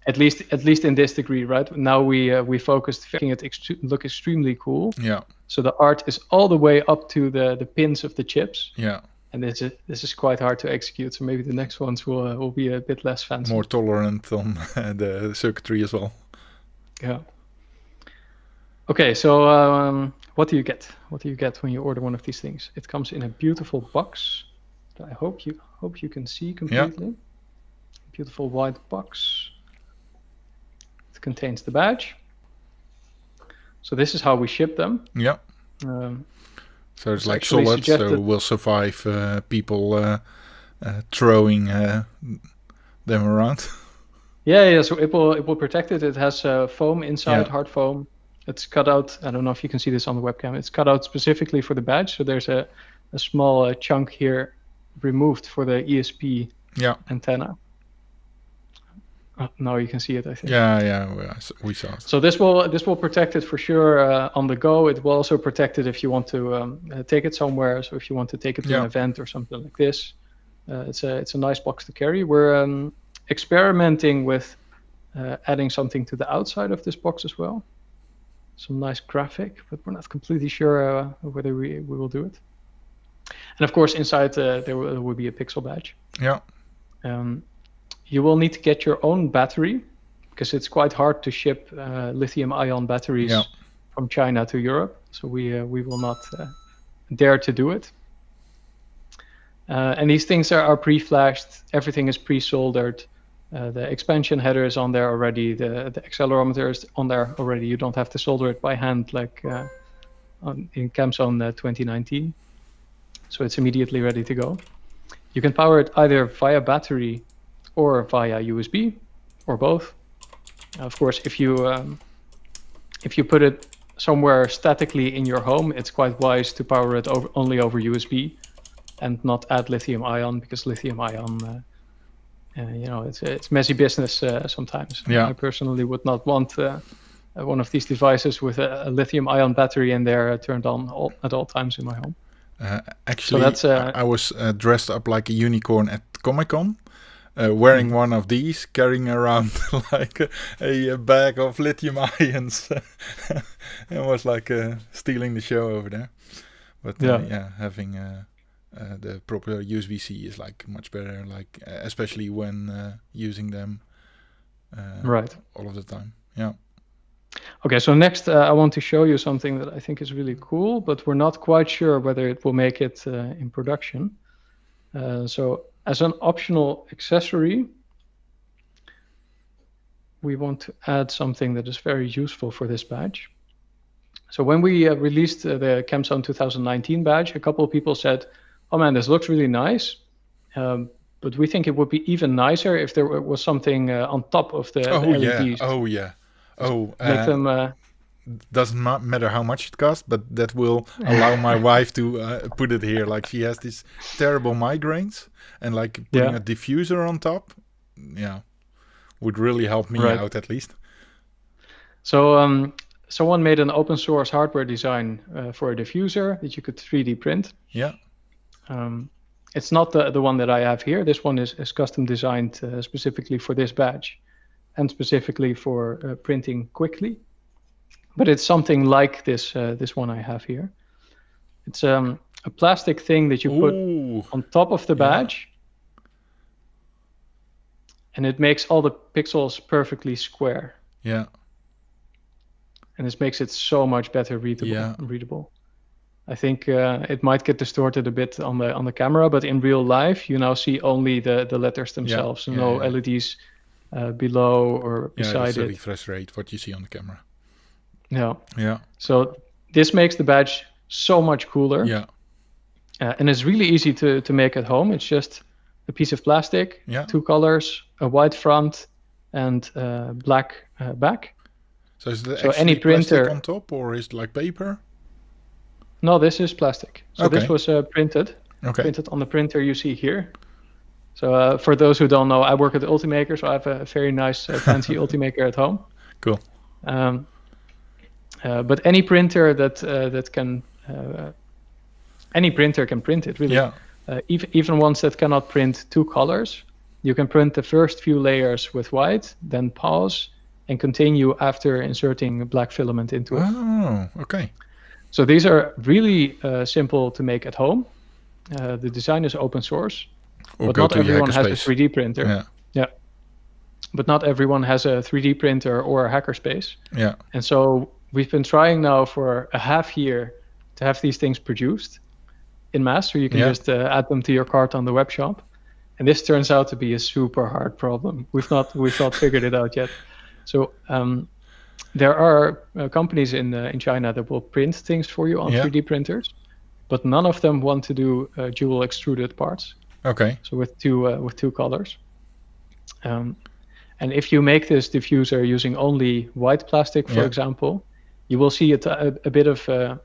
At least in this degree, right? Now we focused making it look extremely cool. Yeah. So the art is all the way up to the pins of the chips. Yeah. And this is quite hard to execute. So maybe the next ones will be a bit less fancy. More tolerant on the circuitry as well. Yeah. Okay, so what do you get? What do you get when you order one of these things? It comes in a beautiful box that I hope you can see completely. Yeah. Beautiful white box. It contains the badge. So this is how we ship them. Yeah. So it's like solid, so will survive people throwing them around. Yeah. So it will protect it. It has foam inside, hard foam. It's cut out. I don't know if you can see this on the webcam. It's cut out specifically for the badge. So there's a small chunk here removed for the ESP antenna. Now you can see it, I think. Yeah, we saw it. So this will protect it for sure on the go. It will also protect it if you want to take it somewhere. So if you want to take it to an event or something like this, it's a nice box to carry. We're experimenting with adding something to the outside of this box as well. Some nice graphic, but we're not completely sure whether we will do it. And of course, inside there will be a Pixel badge. Yeah. You will need to get your own battery because it's quite hard to ship lithium-ion batteries from China to Europe. So we will not dare to do it. And these things are pre-flashed. Everything is pre-soldered. The expansion header is on there already. The accelerometer is on there already. You don't have to solder it by hand like in CamZone 2019. So it's immediately ready to go. You can power it either via battery or via USB, or both. Of course, if you put it somewhere statically in your home, it's quite wise to power it only over USB and not add lithium-ion, because lithium-ion, it's messy business sometimes. Yeah. I personally would not want one of these devices with a lithium-ion battery in there turned on at all times in my home. Actually, that's I was dressed up like a unicorn at Comic-Con, wearing one of these, carrying around like a bag of lithium ions. It was like stealing the show over there. But having the proper USB-C is like much better, like especially when using them right. all of the time. Yeah. Okay, so next I want to show you something that I think is really cool, but we're not quite sure whether it will make it in production. So as an optional accessory, we want to add something that is very useful for this badge. So when we released the ChemZone 2019 badge, a couple of people said, oh man, this looks really nice, but we think it would be even nicer if there was something on top of the LEDs. Make them... doesn't matter how much it costs, but that will allow my wife to put it here. Like she has these terrible migraines, and like putting a diffuser on top, would really help me out at least. So someone made an open source hardware design for a diffuser that you could 3D print. Yeah. It's not the one that I have here. This one is custom designed specifically for this badge and specifically for printing quickly. But it's something like this one I have here. It's a plastic thing that you put on top of the badge, and it makes all the pixels perfectly square. Yeah. And this makes it so much better readable. I think it might get distorted a bit on the camera, but in real life, you now see only the letters themselves, no LEDs below or beside it. Yeah, refresh rate, what you see on the camera. Yeah. So this makes the badge so much cooler. Yeah. And it's really easy to make at home. It's just a piece of plastic, 2 colors, a white front, and black back. So is it actually any printer plastic on top, or is it like paper? No, this is plastic. So this was printed on the printer you see here. So for those who don't know, I work at Ultimaker, so I have a very nice fancy Ultimaker at home. Cool. But any printer that can any printer can print it, really. Yeah. Even ones that cannot print 2 colors, you can print the first few layers with white, then pause and continue after inserting a black filament into it. Oh, okay. So these are really simple to make at home. The design is open source, but not everyone has a 3D printer. Yeah. But not everyone has a 3D printer or a hackerspace. Yeah. And so we've been trying now for a half year to have these things produced in mass, so you can just add them to your cart on the web shop. And this turns out to be a super hard problem. We've not figured it out yet. So there are companies in China that will print things for you on 3D printers, but none of them want to do dual extruded parts. Okay. So with two colors. And if you make this diffuser using only white plastic, for example, you will see a bit of a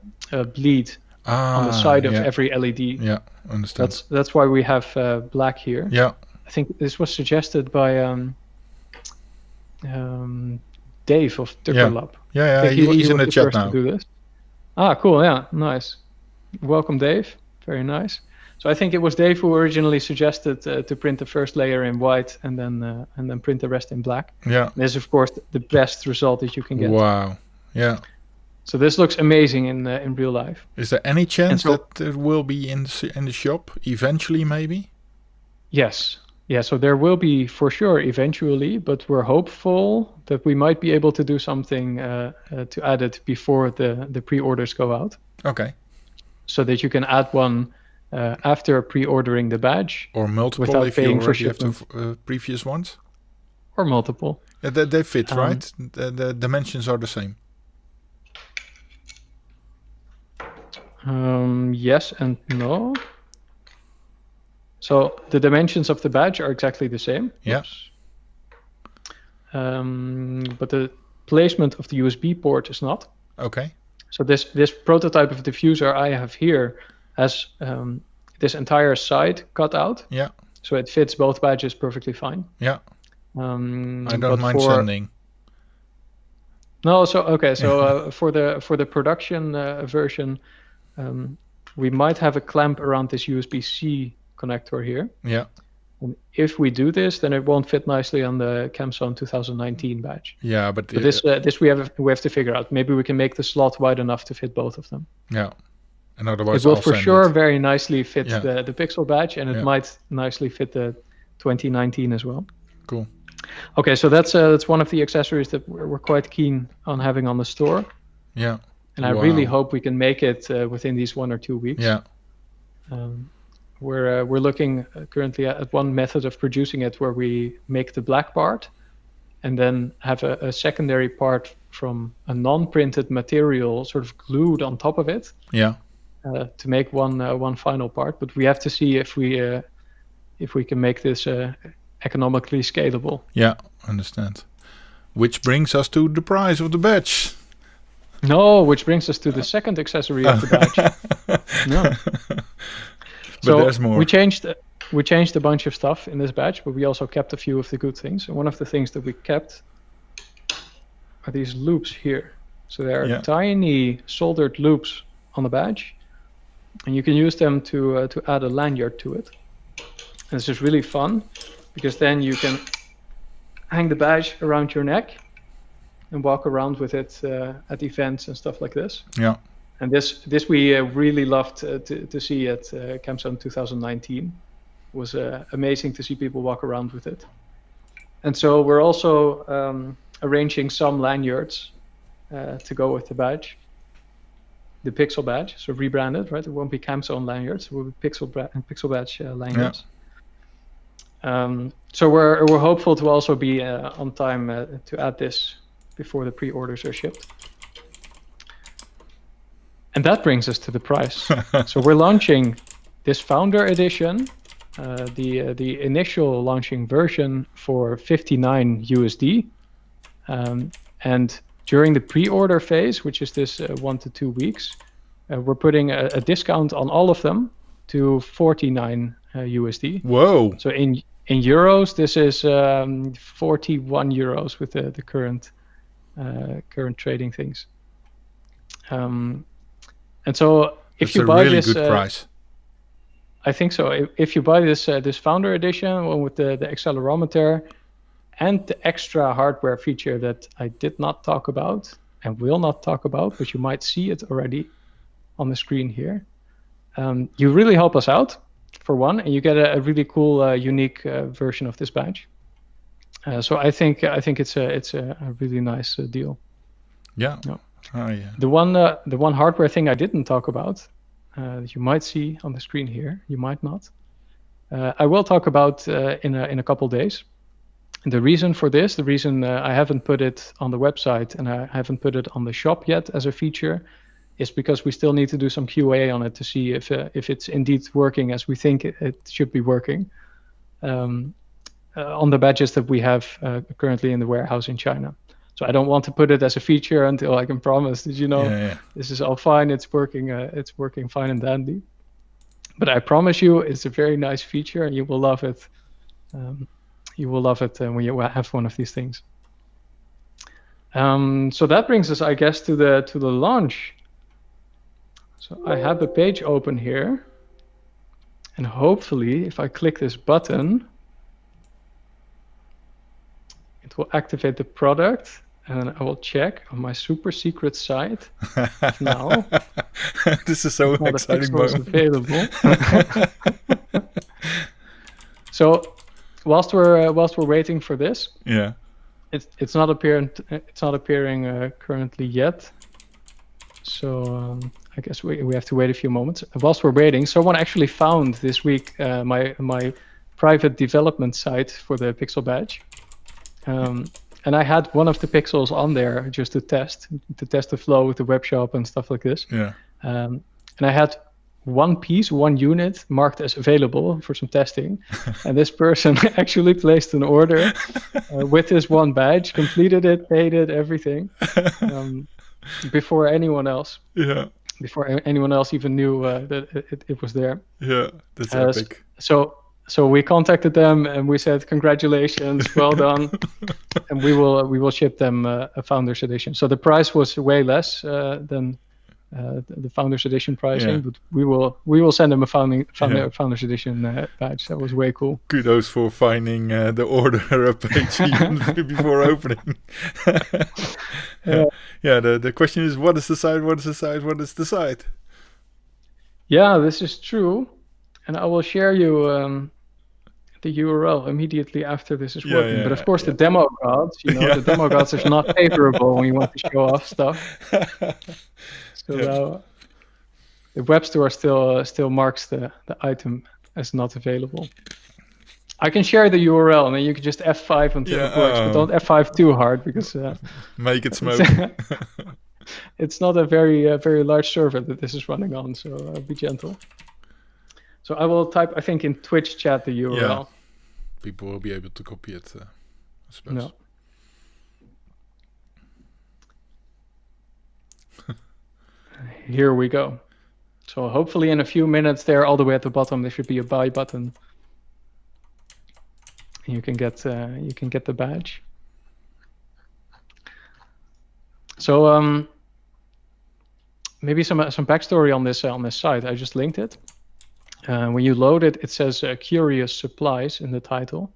bleed on the side of every LED. Yeah, understand. That's why we have black here. Yeah. I think this was suggested by Dave of Tukkerlab. Yeah, he's in the chat now. To do this. Ah, cool. Yeah, nice. Welcome, Dave. Very nice. So I think it was Dave who originally suggested to print the first layer in white and then print the rest in black. Yeah. This is, of course, the best result that you can get. Wow. Yeah. So this looks amazing in real life. Is there any chance that it will be in the shop eventually, maybe? Yes. Yeah, so there will be for sure eventually, but we're hopeful that we might be able to do something to add it before the pre-orders go out. Okay. So that you can add one after pre-ordering the badge. Or multiple without if paying you already have the previous ones? Or multiple. Yeah, they fit, right? The dimensions are the same. Yes and no. So the dimensions of the badge are exactly the same. Yeah. But the placement of the USB port is not. Okay. So this prototype of diffuser I have here has this entire side cut out. Yeah. So it fits both badges perfectly fine. Yeah. I don't mind sending. No, so okay. So for the production version, we might have a clamp around this USB-C connector here. Yeah. And if we do this, then it won't fit nicely on the ChemZone 2019 badge. Yeah, but this we have to figure out. Maybe we can make the slot wide enough to fit both of them. Yeah, and otherwise it will I'll for send sure it. very nicely fit Yeah. the Pixel badge, and it might nicely fit the 2019 as well. Cool. Okay, so that's one of the accessories that we're quite keen on having on the store. Yeah. And I really hope we can make it within these 1 or 2 weeks. Yeah. We're looking currently at one method of producing it where we make the black part and then have a secondary part from a non-printed material sort of glued on top of it. Yeah. To make one final part, but we have to see if we can make this economically scalable. Yeah, understand. Which brings us to the price of the badge. No, which brings us to the second accessory of the badge. No. But there's more. We changed a bunch of stuff in this badge, but we also kept a few of the good things. And one of the things that we kept are these loops here. So they are tiny soldered loops on the badge, and you can use them to add a lanyard to it. And this is really fun because then you can hang the badge around your neck and walk around with it at events and stuff like this. Yeah. And this we really loved to see at ChemZone 2019. It was amazing to see people walk around with it. And so we're also arranging some lanyards to go with the badge. The Pixel badge, so rebranded, right? It won't be ChemZone lanyards, it will be Pixel badge lanyards. So we're hopeful to also be on time to add this before the pre-orders are shipped. And that brings us to the price. So we're launching this Founder Edition, the initial launching version for $59 USD, and during the pre-order phase, which is this 1 to 2 weeks, we're putting a discount on all of them to $49 USD. Whoa! So in euros, this is 41 euros with the current trading things. And so if you buy this, that's a really good price. I think so. If you buy this Founder Edition, one with the accelerometer and the extra hardware feature that I did not talk about and will not talk about, but you might see it already on the screen here, you really help us out, for one, and you get a really cool, unique version of this badge. So I think it's a really nice deal. Yeah. Yeah. Oh, yeah. The one hardware thing I didn't talk about, you might see on the screen here, you might not. I will talk about in a couple days. And the reason for this, the reason I haven't put it on the website and I haven't put it on the shop yet as a feature, is because we still need to do some QA on it to see if it's indeed working as we think it should be working on the badges that we have currently in the warehouse in China. So I don't want to put it as a feature until I can promise that, this is all fine, it's working fine and dandy. But I promise you, it's a very nice feature and you will love it. You will love it when you have one of these things. So that brings us, I guess, to the launch. So I have the page open here, and hopefully, if I click this button, it will activate the product, and I will check on my super secret site now. This is so exciting moment. Available. So whilst we're waiting for this, it's not appearing currently yet. So I guess we have to wait a few moments. Whilst we're waiting, someone actually found this week my private development site for the Pixel badge, and I had one of the pixels on there just to test the flow with the web shop and stuff like this. And I had one unit marked as available for some testing, and this person actually placed an order with this one badge, completed it, paid it, everything, before anyone else. Before anyone else even knew that it was there. Yeah, that's epic. So we contacted them and we said, congratulations, well done, and we will ship them a Founders Edition. So the price was way less than the Founders Edition pricing. Yeah. But we will send him a Founders Edition badge. That was way cool. Kudos for finding the order page even before opening. The question is, what is the site? What is the site? What is the site? Yeah, this is true, and I will share you the URL immediately after this is working. But of course, the demo gods, the demo gods is not favorable when you want to show off stuff. So now the web store still marks the item as not available. I can share the URL, and then you can just F5 until it works, but don't F5 too hard because make it smoke. It's not a very large server that this is running on, so be gentle. So I will type, I think, in Twitch chat the URL. Yeah. People will be able to copy it, I suppose. No. Here we go. So hopefully in a few minutes there, all the way at the bottom, there should be a buy button. You can get the badge. So maybe some backstory on this site. I just linked it. When you load it, it says Curious Supplies in the title.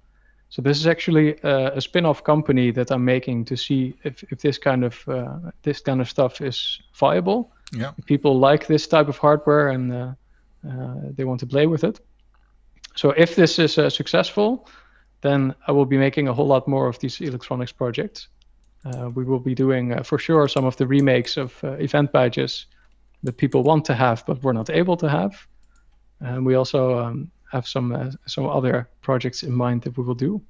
So this is actually a spin-off company that I'm making to see if this kind of stuff is viable. Yeah. If people like this type of hardware and they want to play with it. So if this is successful, then I will be making a whole lot more of these electronics projects. We will be doing for sure some of the remakes of event badges that people want to have but were not able to have. And we also have some other projects in mind that we will do.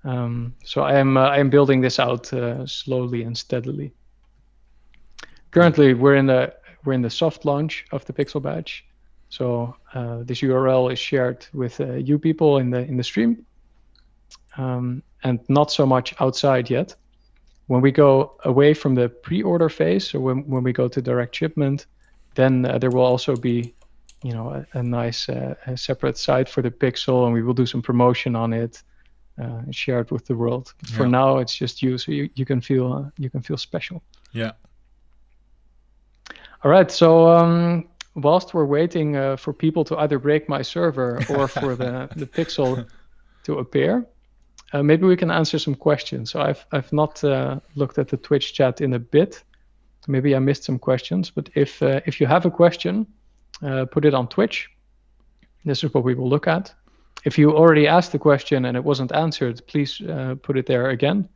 So I am building this out slowly and steadily. Currently, we're in the soft launch of the Pixel badge. So this URL is shared with you people in the stream, and not so much outside yet. When we go away from the pre-order phase, so when we go to direct shipment, then there will also be, a nice separate site for the Pixel, and we will do some promotion on it, share it with the world. But for now, it's just you, so you can feel special. Yeah. All right. So whilst we're waiting for people to either break my server or for the Pixel to appear, maybe we can answer some questions. So I've not looked at the Twitch chat in a bit. Maybe I missed some questions, but if you have a question, put it on Twitch. This is what we will look at. If you already asked the question and it wasn't answered, please put it there again,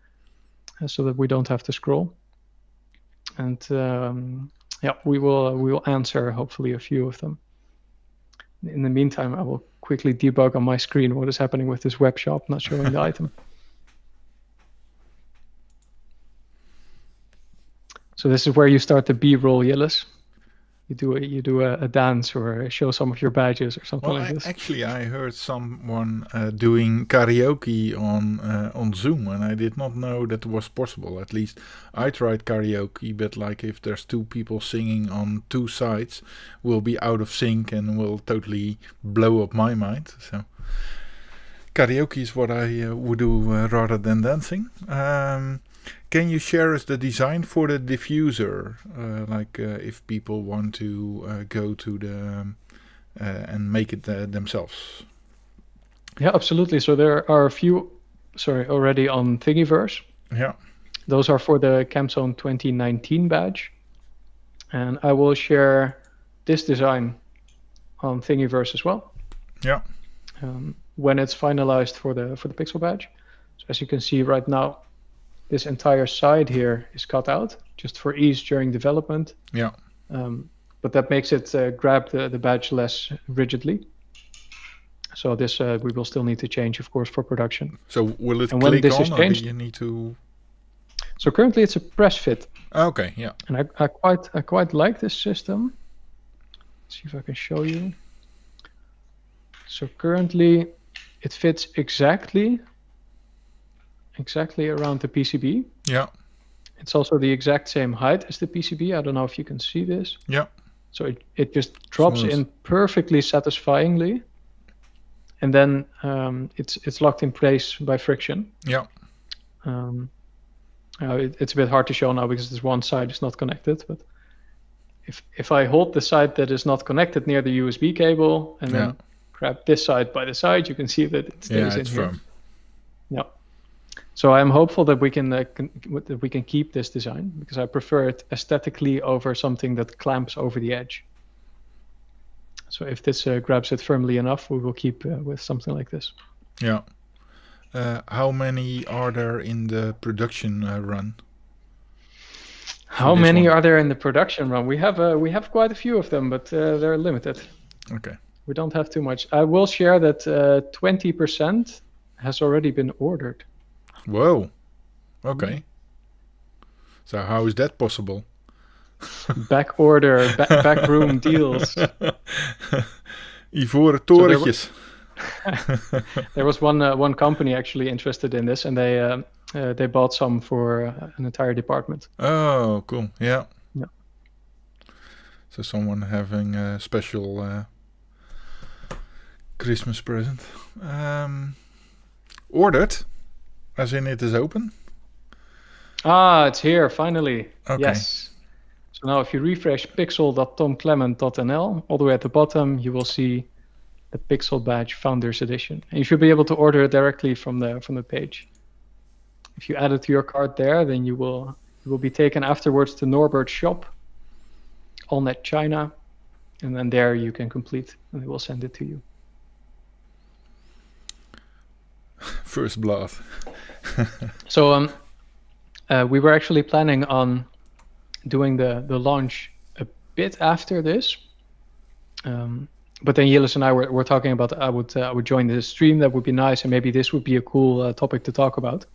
so that we don't have to scroll. And we will answer hopefully a few of them. In the meantime, I will quickly debug on my screen what is happening with this web shop not showing the item. So this is where you start the B-roll, Yillis. You do a dance or show some of your badges or something like this. Actually, I heard someone doing karaoke on Zoom, and I did not know that was possible. At least I tried karaoke, but like if there's two people singing on two sides, we'll be out of sync and will totally blow up my mind. So karaoke is what I would do rather than dancing. Can you share us the design for the diffuser? If people want to go to the and make it themselves. Yeah, absolutely. So there are a few, already on Thingiverse. Yeah. Those are for the CampZone 2019 badge, and I will share this design on Thingiverse as well. Yeah. When it's finalized for the Pixel badge. So as you can see right now, this entire side here is cut out just for ease during development. Yeah. But that makes it grab the badge less rigidly. So this we will still need to change, of course, for production. So will it and click when this on, is or changed, do you need to? So currently it's a press fit. Okay, yeah. And I quite like this system. Let's see if I can show you. So currently it fits exactly around the PCB. Yeah. It's also the exact same height as the PCB. I don't know if you can see this. Yeah. So it just drops in perfectly satisfyingly, and then it's locked in place by friction. Yeah. It's a bit hard to show now because this one side is not connected, but if I hold the side that is not connected near the USB cable and then grab this side by the side, you can see that it stays in here. Firm. Yeah. So I'm hopeful that we can keep this design, because I prefer it aesthetically over something that clamps over the edge. So if this grabs it firmly enough, we will keep with something like this. Yeah. How many are there in the production run? How many are there in the production run? We have quite a few of them, but they're limited. Okay. We don't have too much. I will share that 20% has already been ordered. Whoa. Okay. So how is that possible? Back order, backroom deals. Ivoren torentjes. There was one company actually interested in this, and they bought some for an entire department. Oh, cool. Yeah. Yeah. So someone having a special Christmas present. Ordered? As in it is open? Ah, it's here, finally. Okay. Yes. So now if you refresh pixel.tomclement.nl, all the way at the bottom, you will see the Pixel Badge Founders Edition. And you should be able to order it directly from the page. If you add it to your cart there, then you will be taken afterwards to Norbert's shop, Allnet China, and then there you can complete, and they will send it to you. First blood. So we were actually planning on doing the launch a bit after this, but then Yillis and I were talking about I would join the stream. That would be nice, and maybe this would be a cool topic to talk about.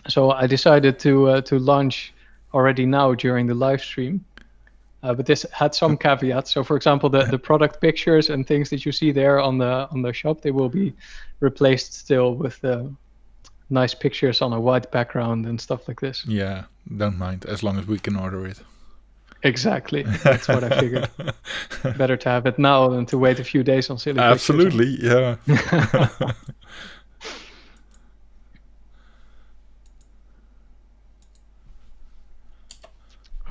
So I decided to launch already now during the live stream, but this had some caveats. So for example, the product pictures and things that you see there on the shop, they will be replaced still with nice pictures on a white background and stuff like this. Yeah, don't mind, as long as we can order it. Exactly, that's what I figured. Better to have it now than to wait a few days on silly pictures. Absolutely, yeah.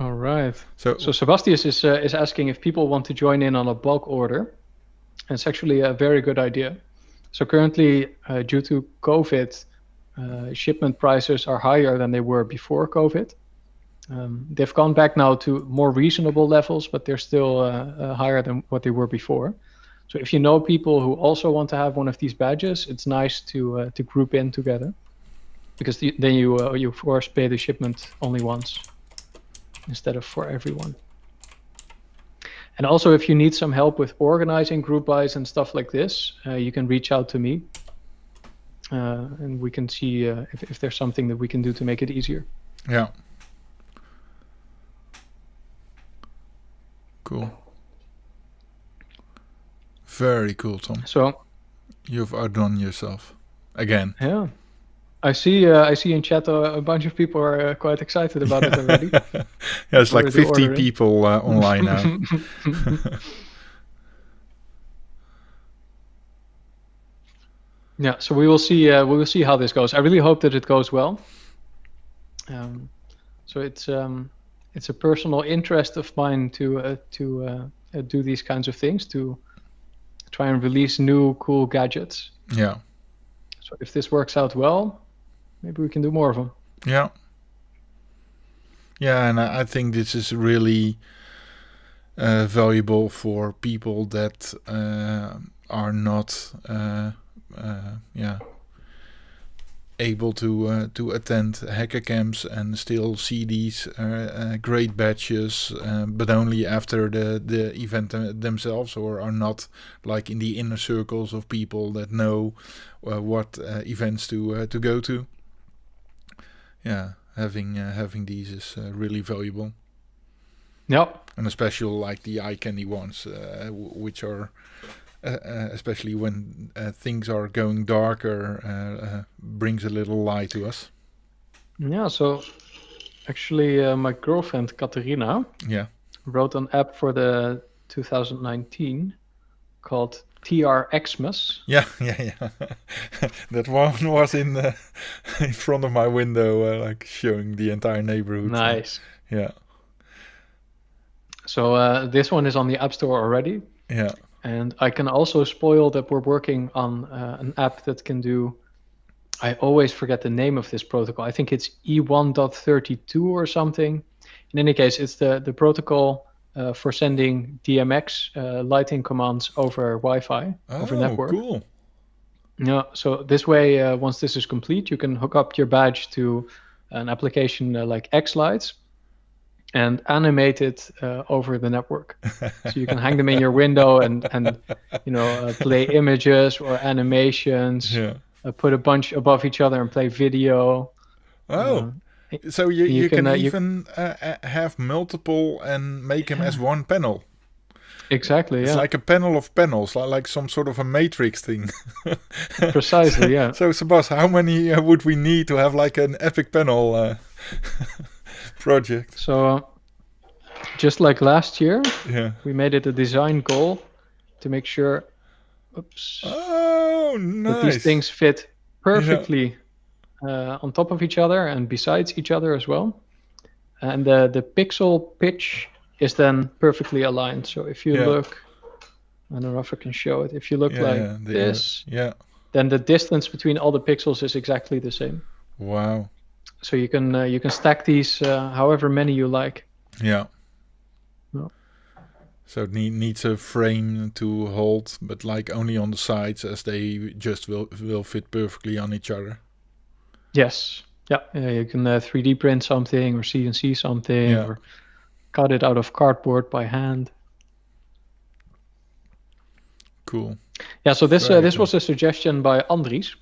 All right. So Sebastius is asking if people want to join in on a bulk order. And it's actually a very good idea. So currently, due to COVID, shipment prices are higher than they were before COVID. They've gone back now to more reasonable levels, but they're still higher than what they were before. So if you know people who also want to have one of these badges, it's nice to group in together, because then you of course pay the shipment only once instead of for everyone. And also, if you need some help with organizing group buys and stuff like this, you can reach out to me, and we can see if there's something that we can do to make it easier. Yeah. Cool. Very cool, Tom. So you've outdone yourself again. Yeah, I see in chat a bunch of people are quite excited about it already. Yeah, it's like 50 people online now. Yeah, so we will see how this goes. I really hope that it goes well. So it's a personal interest of mine to do these kinds of things, to try and release new cool gadgets. Yeah. So if this works out well, maybe we can do more of them. Yeah. Yeah, and I think this is really valuable for people that are not able to attend hacker camps and still see these great badges, but only after the event themselves, or are not like in the inner circles of people that know what events to go to. Yeah, having these is really valuable. Yeah, and especially like the eye candy ones, which are especially when things are going darker, brings a little light to us. Yeah, so actually my girlfriend Katerina wrote an app for the 2019 called TR Xmas. Yeah. That one was in front of my window, like showing the entire neighborhood. Nice. Yeah. So this one is on the App Store already. Yeah. And I can also spoil that we're working on an app that can do, I always forget the name of this protocol. I think it's E1.32 or something. In any case, it's the protocol for sending DMX lighting commands over Wi-Fi, over network. Cool. Yeah, so this way, once this is complete, you can hook up your badge to an application like X-Lights and animate it over the network. So you can hang them in your window and play images or animations, Yeah. put a bunch above each other and play video. Oh, so you can you- even have multiple and make them as one panel. Exactly, It's yeah. like a panel of panels, like some sort of a matrix thing. Precisely, yeah. So, Sebas, how many would we need to have like an epic panel project? So just like last year, Yeah. we made it a design goal to make sure Oh, nice. that these things fit perfectly on top of each other and besides each other as well. And the pixel pitch is then perfectly aligned. So if you look, I don't know if I can show it. If you look this, then the distance between all the pixels is exactly the same. Wow. So you can stack these however many you like. Yeah. No. So it needs a frame to hold, but like only on the sides, as they just will fit perfectly on each other. Yes. Yeah. You can 3D print something or CNC something or cut it out of cardboard by hand. Cool. Yeah. So this was a suggestion by Andries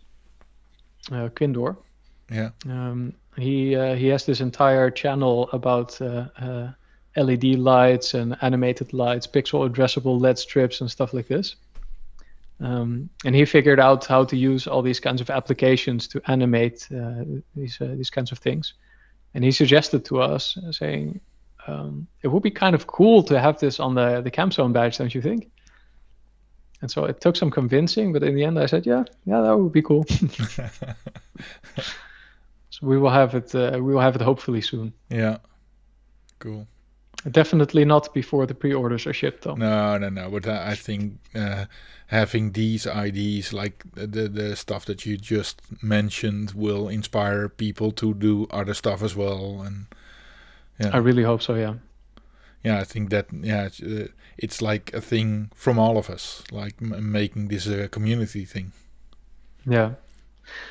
Quindor. Yeah. He has this entire channel about LED lights and animated lights, pixel addressable LED strips and stuff like this. And he figured out how to use all these kinds of applications to animate these kinds of things. And he suggested to us, saying, it would be kind of cool to have this on the CamZone badge, don't you think? And so it took some convincing, but in the end I said, yeah, that would be cool. So we will have it hopefully soon. Yeah. Cool. Definitely not before the pre-orders are shipped, though. No. But I think having these ideas, like the stuff that you just mentioned, will inspire people to do other stuff as well. And I really hope so. Yeah. Yeah, I think that it's like a thing from all of us, like making this a community thing. Yeah.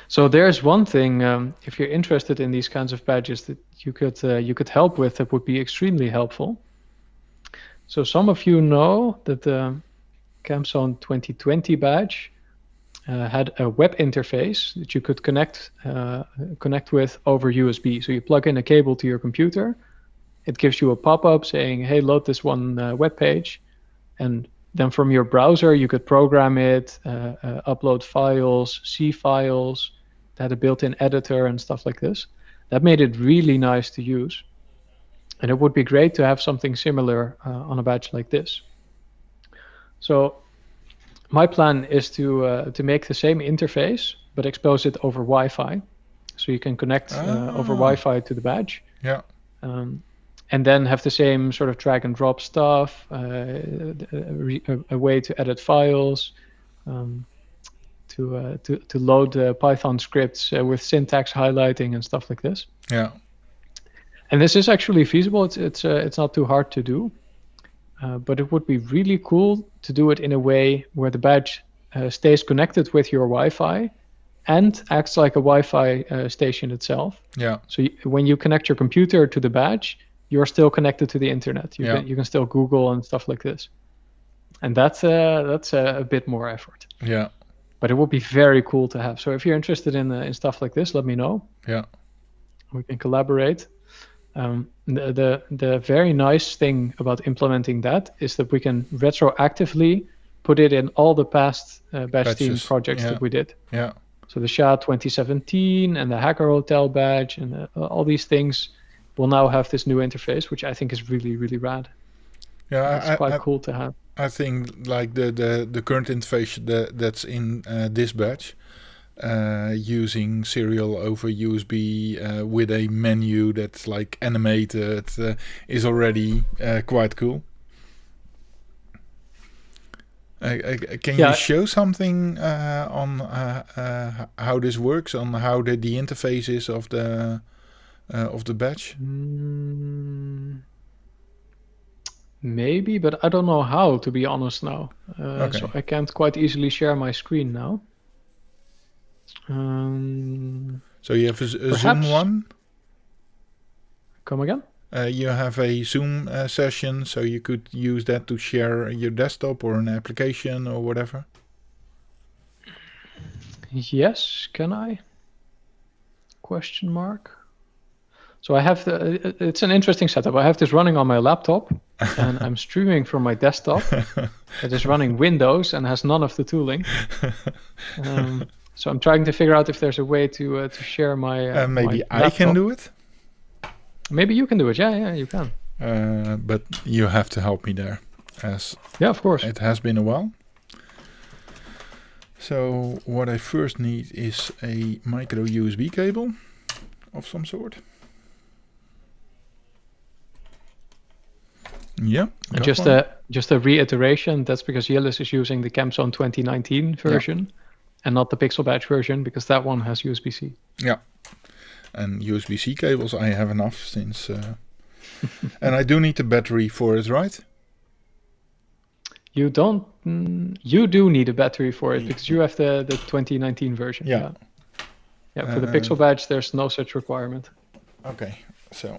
So there's one thing, if you're interested in these kinds of badges that you could help with, that would be extremely helpful. So some of you know that the CamZone 2020 badge had a web interface that you could connect with over USB. So you plug in a cable to your computer, it gives you a pop-up saying, hey, load this one web page, and then from your browser, you could program it, upload files, see files, it had a built-in editor and stuff like this. That made it really nice to use. And it would be great to have something similar on a badge like this. So my plan is to make the same interface, but expose it over Wi-Fi. So you can connect over Wi-Fi to the badge. Yeah. And then have the same sort of drag and drop stuff, a way to edit files, to load Python scripts with syntax highlighting and stuff like this. Yeah. And this is actually feasible. It's not too hard to do, but it would be really cool to do it in a way where the badge stays connected with your Wi-Fi and acts like a Wi-Fi station itself. Yeah. So when you connect your computer to the badge, you're still connected to the internet. You can still Google and stuff like this, and that's a bit more effort. Yeah. But it would be very cool to have. So if you're interested in stuff like this, let me know. Yeah. We can collaborate. The very nice thing about implementing that is that we can retroactively put it in all the past badge team projects that we did. Yeah. So the SHA 2017 and the Hacker Hotel badge and all these things will now have this new interface, which I think is really, really rad. Yeah, it's quite cool to have. I think like the current interface that's in this badge using serial over USB with a menu that's like animated is already quite cool. Can you show something on how this works, on how the interface is of the badge? Maybe, but I don't know how, to be honest now. Okay. So I can't quite easily share my screen now. So you have a Perhaps- Zoom one? Come again? You have a Zoom session, so you could use that to share your desktop or an application or whatever? Yes, can I? Question mark. So I have it's an interesting setup. I have this running on my laptop and I'm streaming from my desktop. It is running Windows and has none of the tooling. So I'm trying to figure out if there's a way to share my maybe my I can laptop. do it, Maybe you can do it. Yeah, you can. but you have to help me there, as Yeah, of course. it has been a while. So what I first need is a micro USB cable of some sort. Yeah. got Just one. a reiteration. That's because Yillis is using the CamZone 2019 version and not the Pixel Badge version, because that one has USB-C. Yeah. And USB-C cables, I have enough since... and I do need the battery for it, right? You don't. You do need a battery for it because you have the 2019 version. Yeah. Yeah. For the Pixel Badge, there's no such requirement. Okay, so...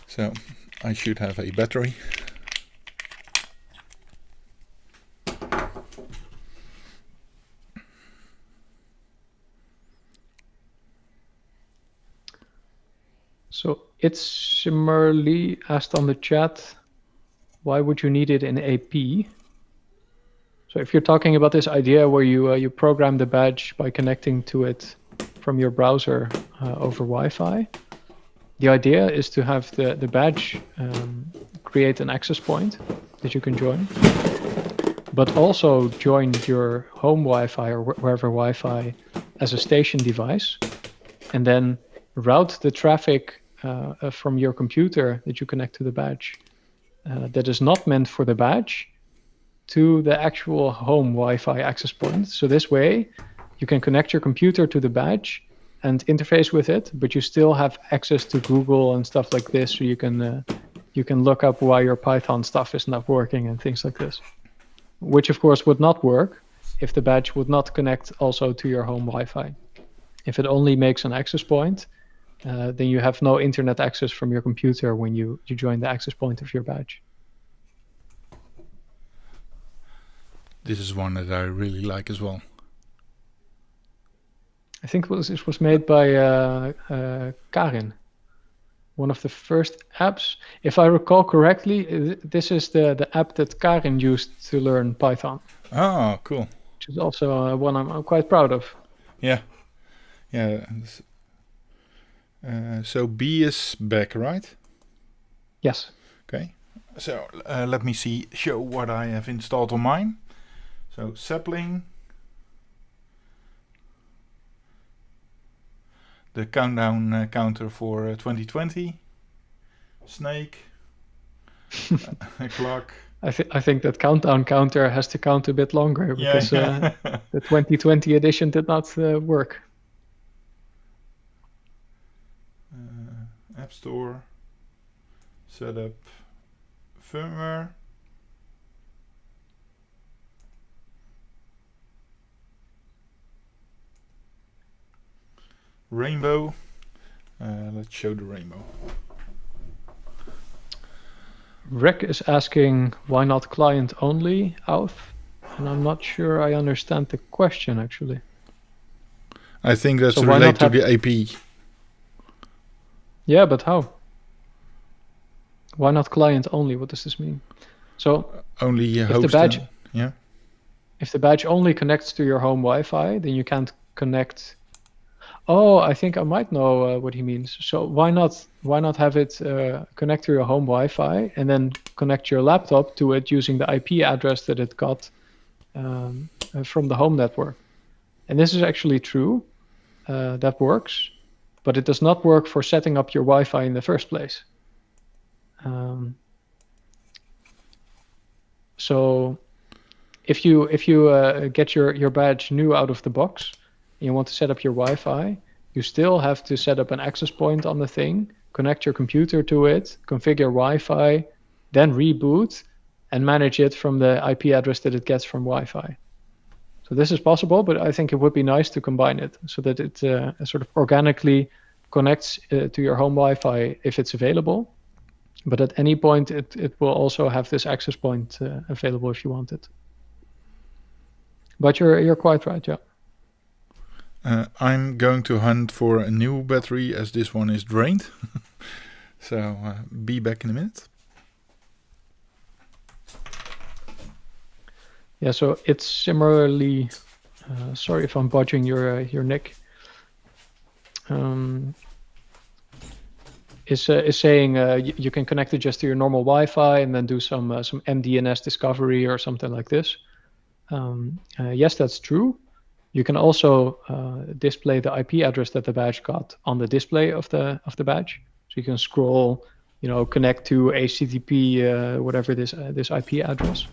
So, I should have a battery. So it's similarly asked on the chat, why would you need it in AP? So if you're talking about this idea where you program the badge by connecting to it from your browser over Wi-Fi, the idea is to have the badge create an access point that you can join, but also join your home Wi-Fi or wherever Wi-Fi as a station device, and then route the traffic from your computer that you connect to the badge that is not meant for the badge to the actual home Wi-Fi access point. So this way, you can connect your computer to the badge and interface with it, but you still have access to Google and stuff like this, so you can look up why your Python stuff is not working and things like this. Which of course would not work if the badge would not connect also to your home Wi-Fi. If it only makes an access point, then you have no internet access from your computer when you join the access point of your badge. This is one that I really like as well. I think this was made by Karin, one of the first apps. If I recall correctly, this is the app that Karin used to learn Python. Oh, cool. Which is also one I'm quite proud of. Yeah. Yeah. So B is back, right? Yes. Okay. So let me show what I have installed on mine. So Sapling. The countdown counter for 2020. Snake. A clock. I think that countdown counter has to count a bit longer because Yeah. the 2020 edition did not work. App Store. Setup. Firmware. Rainbow. Let's show the rainbow. Rick is asking why not client only, Auth? And I'm not sure I understand the question actually. I think that's So why related not to the AP. Yeah, but how? Why not client only? What does this mean? So Only the host. badge- Yeah. if the badge only connects to your home Wi-Fi, then you can't connect. Oh, I think I might know what he means. So why not have it connect to your home Wi-Fi and then connect your laptop to it using the IP address that it got from the home network. And this is actually true. That works, but it does not work for setting up your Wi-Fi in the first place. So if you get your badge new out of the box and you want to set up your Wi-Fi, you still have to set up an access point on the thing, connect your computer to it, configure Wi-Fi, then reboot, and manage it from the IP address that it gets from Wi-Fi. So this is possible, but I think it would be nice to combine it so that it sort of organically connects to your home Wi-Fi if it's available. But at any point, it will also have this access point available if you want it. But you're quite right, yeah. I'm going to hunt for a new battery as this one is drained. So be back in a minute. Yeah, so it's similarly, sorry if I'm botching your nick, is saying you can connect it just to your normal Wi-Fi and then do some MDNS discovery or something like this. Yes, that's true. You can also display the IP address that the badge got on the display of the badge. So you can scroll, connect to HTTP, whatever this IP address.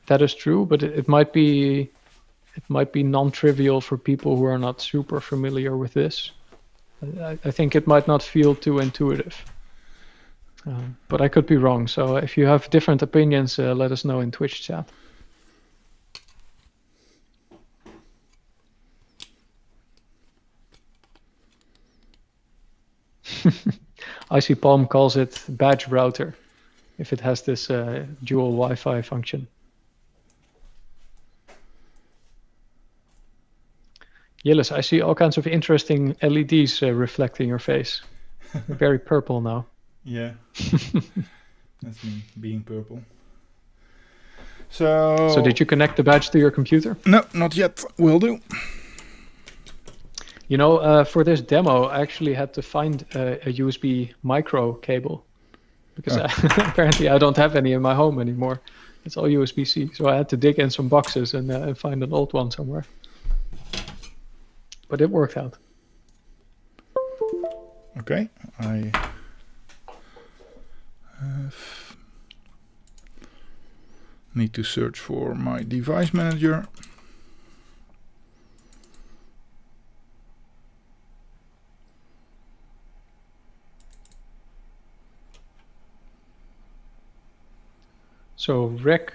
That is true, but it might be non-trivial for people who are not super familiar with this. I think it might not feel too intuitive, but I could be wrong. So if you have different opinions, let us know in Twitch chat. Icy Palm calls it badge router if it has this dual Wi-Fi function. Yillis, I see all kinds of interesting LEDs reflecting your face. You're very purple now. Yeah, that's me being purple. So did you connect the badge to your computer? No, not yet. Will do. For this demo, I actually had to find a USB micro cable because apparently I don't have any in my home anymore. It's all USB-C. So I had to dig in some boxes and find an old one somewhere. But it worked out. Okay, I need to search for my device manager. So Rec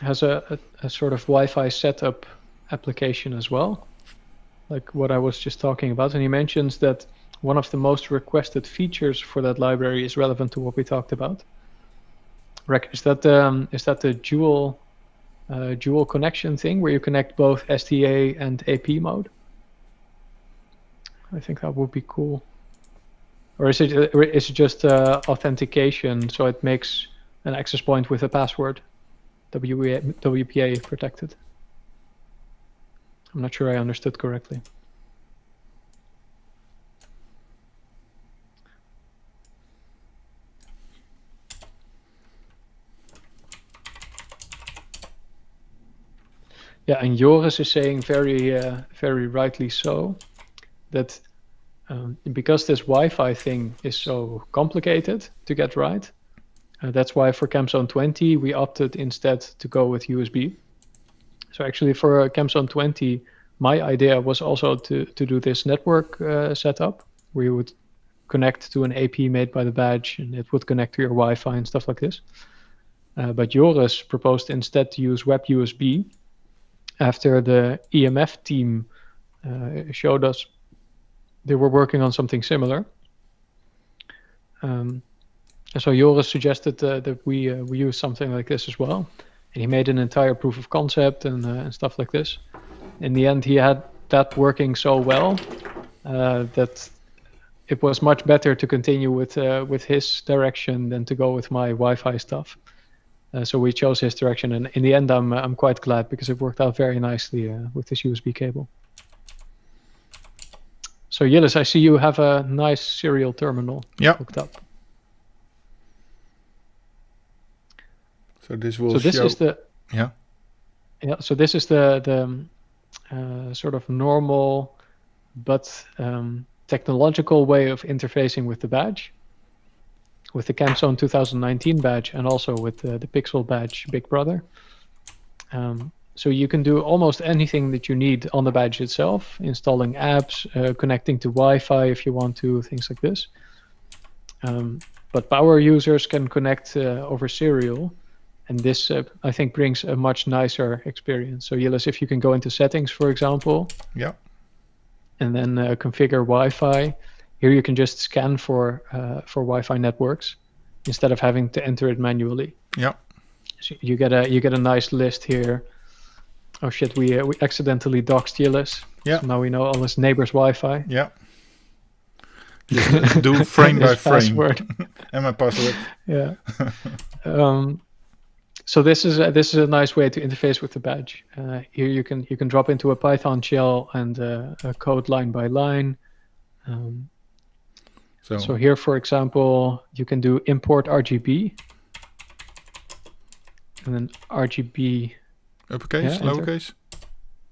has a sort of Wi-Fi setup application as well, like what I was just talking about. And he mentions that one of the most requested features for that library is relevant to what we talked about. Rec, is that the dual connection thing where you connect both STA and AP mode? I think that would be cool. Or is it just authentication, so it makes an access point with a password, WPA protected? I'm not sure I understood correctly. Yeah, and Joris is saying very rightly so, that because this Wi-Fi thing is so complicated to get right, that's why for CampZone 20 we opted instead to go with USB. So actually for CampZone 20, my idea was also to do this network setup where you would connect to an AP made by the badge and it would connect to your Wi-Fi and stuff like this. But Joris proposed instead to use Web USB after the EMF team showed us they were working on something similar. So Joris suggested that we use something like this as well. And he made an entire proof of concept and stuff like this. In the end, he had that working so well that it was much better to continue with his direction than to go with my Wi-Fi stuff. So we chose his direction, and in the end, I'm quite glad because it worked out very nicely with this USB cable. So Yillis, I see you have a nice serial terminal hooked up. So this will So this show. is the Yeah. So this is the sort of normal but technological way of interfacing with the badge, with the CampZone 2019 badge, and also with the Pixel badge Big Brother. So you can do almost anything that you need on the badge itself, installing apps, connecting to Wi-Fi if you want to, things like this. But power users can connect over serial, and this I think brings a much nicer experience. So Yillis, if you can go into settings, for example, Yeah. and then configure Wi-Fi, here you can just scan for Wi-Fi networks instead of having to enter it manually. Yeah. So you get a nice list here. Oh shit, we accidentally doxed Yillis. Yeah. So now we know all his neighbor's Wi-Fi. Yeah. Just do frame by His frame. password. And my password. Yeah. So this is a nice way to interface with the badge. Here you can drop into a Python shell and code line by line. So here, for example, you can do import RGB, and then RGB. Uppercase, lowercase?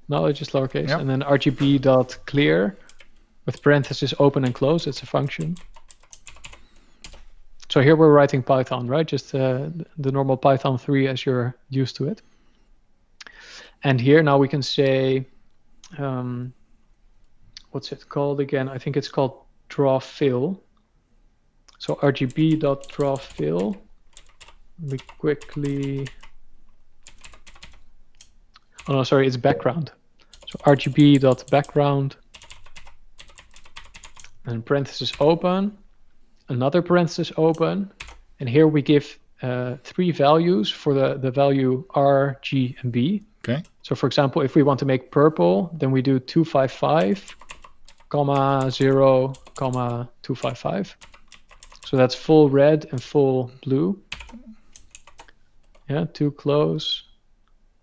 No, just lowercase. Yeah. And then RGB.clear with parentheses open and close. It's a function. So here we're writing Python, right? Just the normal Python 3 as you're used to it. And here now we can say, what's it called again? I think it's called draw fill. So RGB.drawFill. Let me quickly. Oh no, sorry, it's background. So RGB.background. And parenthesis open. Another parenthesis open, and here we give 3 values for the value R, G, and B. Okay. So for example, if we want to make purple, then we do 255, comma 0, comma 255. So that's full red and full blue. Yeah, too close.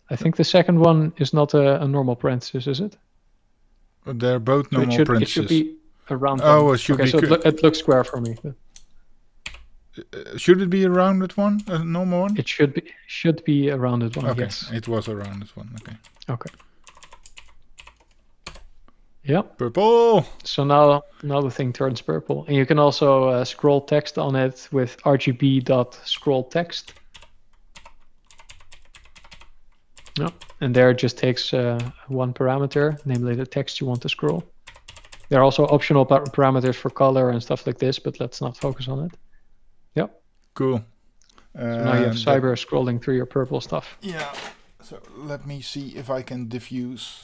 I think the second one is not a normal parenthesis, is it? They're both normal parentheses. It should be around. Oh, it should be. So it looks square for me. Should it be a rounded one, a normal one? It should be a rounded one. Okay, Yes. it was a rounded one. Okay. Okay. Yep. Purple. So now the thing turns purple, and you can also scroll text on it with RGB.scrollText. Yep. And there it just takes one parameter, namely the text you want to scroll. There are also optional parameters for color and stuff like this, but let's not focus on it. Yep. Cool. So now you have Cyber scrolling through your purple stuff. Yeah. So let me see if I can diffuse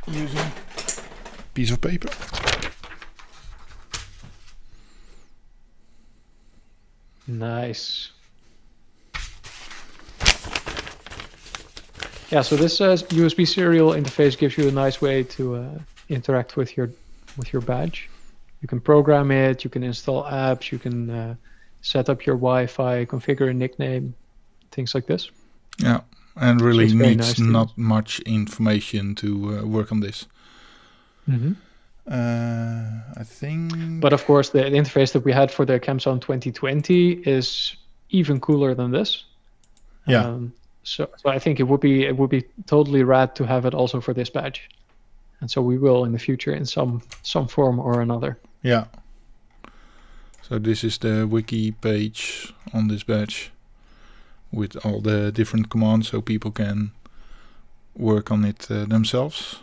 using a piece of paper. Nice. Yeah, so this USB serial interface gives you a nice way to interact with your badge. You can program it, you can install apps, you can set up your Wi-Fi, configure a nickname, things like this. Yeah, and really So it's very needs nice to not much information to work on this. Mm-hmm. I think. But of course, the interface that we had for the CampZone 2020 is even cooler than this. Yeah. So I think it would be totally rad to have it also for this badge, and so we will in the future in some form or another. Yeah. So this is the wiki page on this badge with all the different commands, so people can work on it themselves.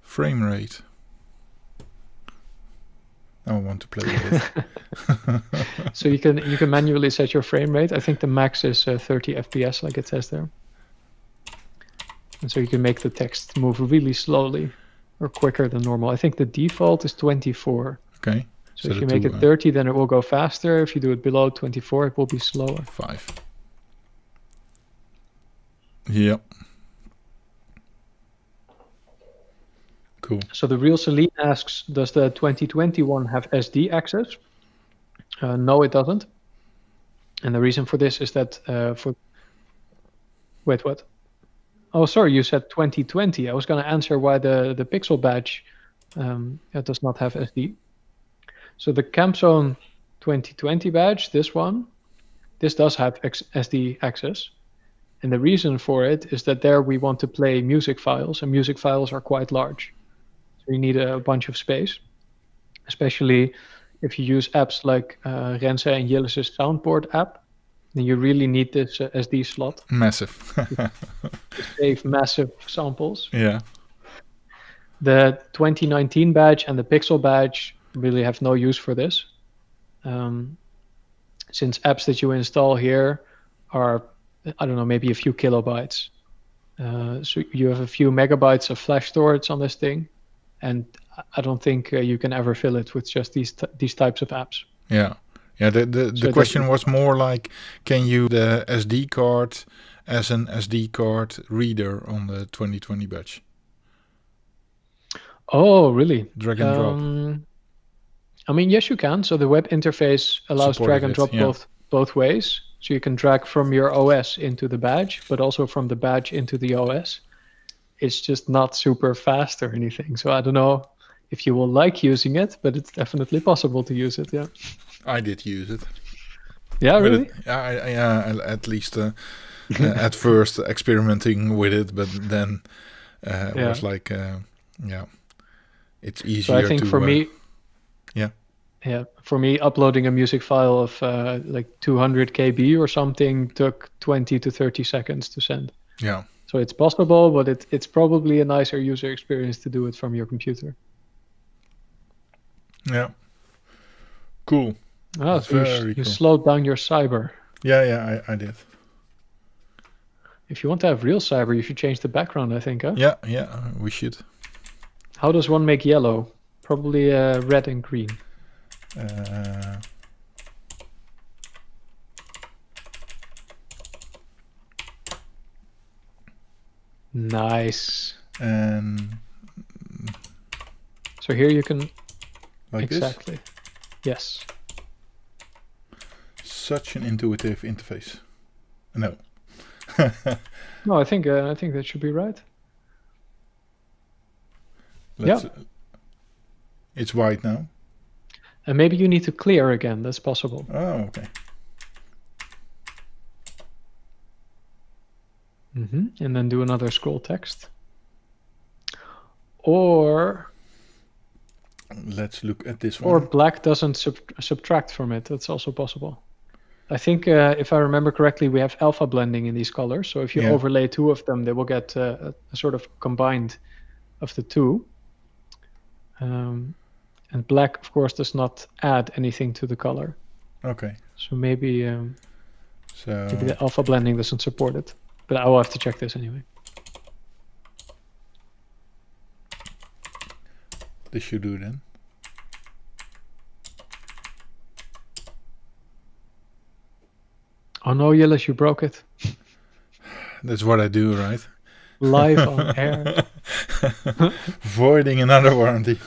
Frame rate. I want to play with it. So you can manually set your frame rate. I think the max is 30 FPS, like it says there. And so you can make the text move really slowly or quicker than normal. I think the default is 24. Okay. So if you make it 30, then it will go faster. If you do it below 24, it will be slower. 5. Yep. Cool. So the real Celine asks, does the 2021 have SD access? No, it doesn't. And the reason for this is that Wait, what? Oh, sorry, you said 2020. I was going to answer why the Pixel badge It does not have SD. So the CampZone 2020 badge, this does have SD access. And the reason for it is that there we want to play music files, and music files are quite large. So you need a bunch of space, especially if you use apps like Renze and Jillis' soundboard app, then you really need this SD slot Massive. to save massive samples. Yeah. The 2019 badge and the Pixel badge really have no use for this, since apps that you install here are, I don't know, maybe a few kilobytes. So you have a few megabytes of flash storage on this thing, and I don't think you can ever fill it with just these types of apps. Yeah. Yeah. The question was more like, can you the SD card as an SD card reader on the 2020 badge? Oh, really? Drag and drop. I mean, yes, you can. So the web interface allows drag and drop both ways. So you can drag from your OS into the badge, but also from the badge into the OS. It's just not super fast or anything. So I don't know if you will like using it, but it's definitely possible to use it. Yeah. I did use it. Yeah, really? At least at first experimenting with it, but then it was like, it's easier. So I think for me, for me, uploading a music file of like 200 KB or something took 20 to 30 seconds to send. Yeah. So it's possible, but it's probably a nicer user experience to do it from your computer. Yeah. Cool. Oh, so you slowed down your cyber. Yeah, I did. If you want to have real cyber, you should change the background, I think, huh? Yeah, we should. How does one make yellow? Probably red and green. Nice. And so here you can like exactly. This? Yes. Such an intuitive interface. No. No, I think that should be right. It's white now. And maybe you need to clear again. That's possible. Oh, okay. And then do another scroll text. Or let's look at this one. Or black doesn't subtract from it. That's also possible. I think if I remember correctly, we have alpha blending in these colors. So if you overlay two of them, they will get a sort of combined of the two. And black, of course, does not add anything to the color. Okay. So maybe the alpha blending doesn't support it. But I will have to check this anyway. This should do then. Oh no, Jillis, you broke it. That's what I do, right? Live on air. Voiding another warranty.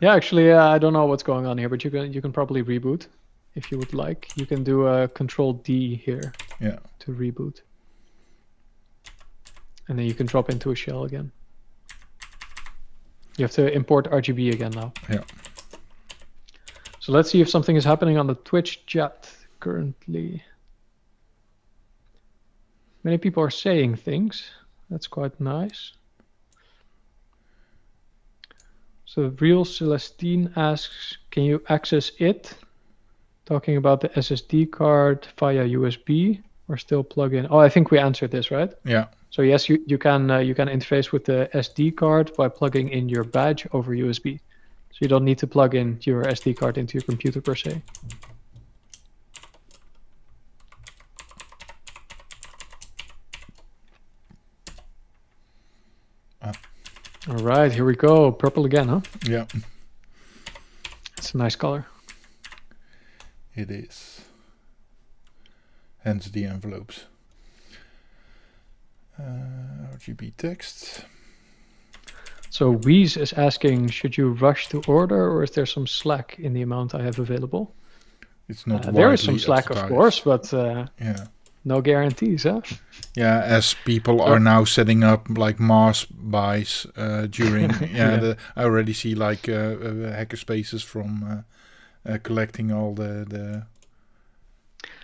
Yeah, actually, I don't know what's going on here, but you can probably reboot if you would like. You can do a Control D here to reboot. And then you can drop into a shell again. You have to import RGB again now. Yeah. So let's see if something is happening on the Twitch chat currently. Many people are saying things. That's quite nice. So Real Celestine asks, can you access it? Talking about the SSD card via USB or still plug in? Oh, I think we answered this, right? Yeah. So yes, you can interface with the SD card by plugging in your badge over USB. So you don't need to plug in your SD card into your computer per se. All right, here we go. Purple again, huh? Yeah. It's a nice color. It is. Hence the envelopes. RGB text. So Weeze is asking, should you rush to order or is there some slack in the amount I have available? It's not there is some slack, of course, but No guarantees, huh? Yeah, as people are now setting up like mass buys during. I already see like hacker spaces from collecting all the.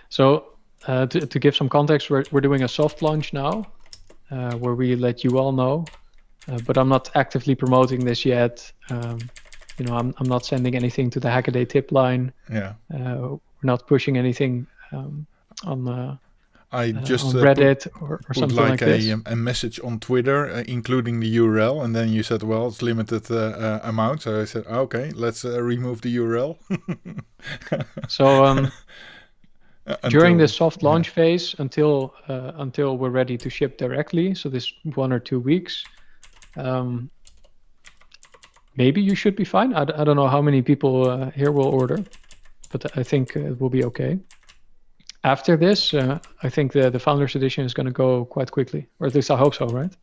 So to give some context, we're doing a soft launch now, where we let you all know, but I'm not actively promoting this yet. I'm not sending anything to the Hackaday tip line. Yeah. We're not pushing anything on I just on Reddit or put something like this. a message on Twitter, including the URL, and then you said, well, it's limited amount. So I said, okay, let's remove the URL. So during this soft launch phase, until we're ready to ship directly, so this 1 or 2 weeks, maybe you should be fine. I don't know how many people here will order, but I think it will be okay. After this, I think the Founders Edition is going to go quite quickly, or at least I hope so, right?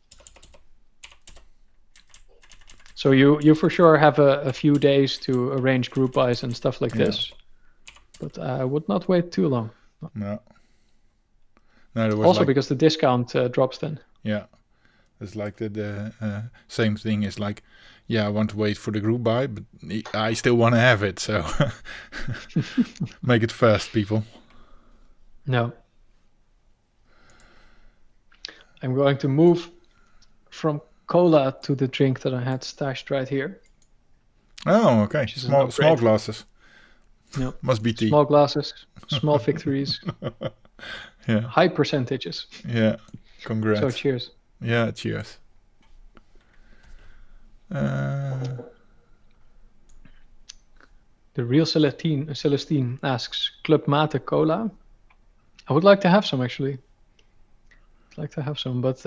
So you for sure have a few days to arrange group buys and stuff like this, but I would not wait too long. No, there was also because the discount drops then. Yeah, it's like the same thing is like, I want to wait for the group buy, but I still want to have it, so make it fast, people. No. I'm going to move from cola to the drink that I had stashed right here. Oh, okay. Small glasses. No. Must be tea. Small glasses, small victories. Yeah. High percentages. Yeah. Congrats. So cheers. Yeah, cheers. The real Celestine asks, Club Mate Cola? I would like to have some, actually. I'd like to have some, but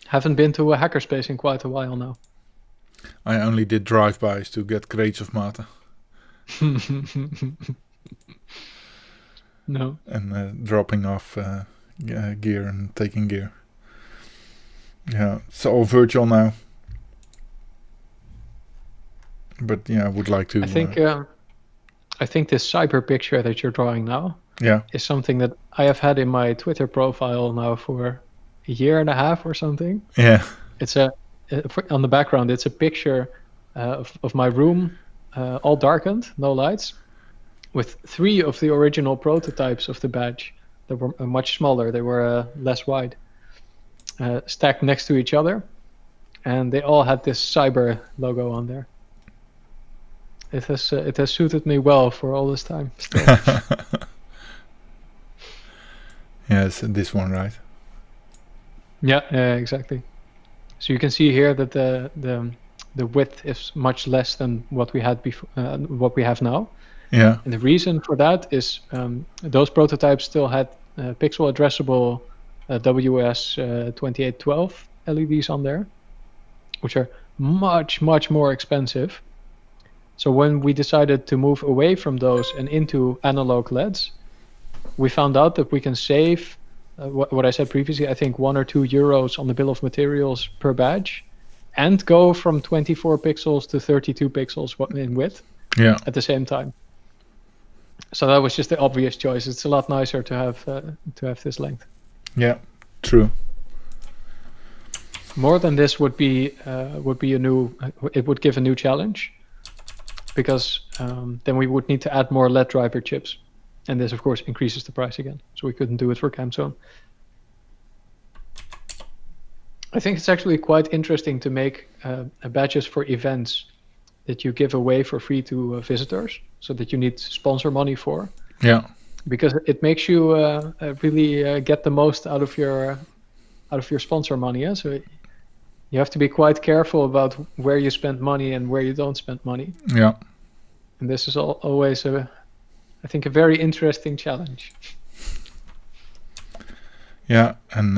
haven't been to a hackerspace in quite a while now. I only did drive-bys to get crates of mate. No. And dropping off gear and taking gear. Yeah, it's all virtual now. But I would like to. I think this cyber picture that you're drawing now is something that I have had in my Twitter profile now for a year and a half or something. Yeah. It's on the background. It's a picture of my room, all darkened, no lights, with 3 of the original prototypes of the badge that were much smaller. They were less wide, stacked next to each other, and they all had this cyber logo on there. It has suited me well for all this time. Yeah, it's this one, right? Yeah, exactly. So you can see here that the width is much less than what we had before, what we have now. Yeah. And the reason for that is those prototypes still had pixel addressable WS2812 LEDs on there, which are much more expensive. So when we decided to move away from those and into analog LEDs, we found out that we can save what I said previously, I think 1 or 2 euros on the bill of materials per badge, and go from 24 pixels to 32 pixels in width at the same time. So that was just the obvious choice. It's a lot nicer to have this length. Yeah, true. More than this would be a new. It would give a new challenge, because then we would need to add more LED driver chips, and this of course increases the price again. So we couldn't do it for CamZone. I think it's actually quite interesting to make badges for events that you give away for free to visitors, so that you need sponsor money for. Yeah. Because it makes you really get the most out of your sponsor money. Yeah? So you have to be quite careful about where you spend money and where you don't spend money. Yeah. And this is always I think a very interesting challenge. Yeah, and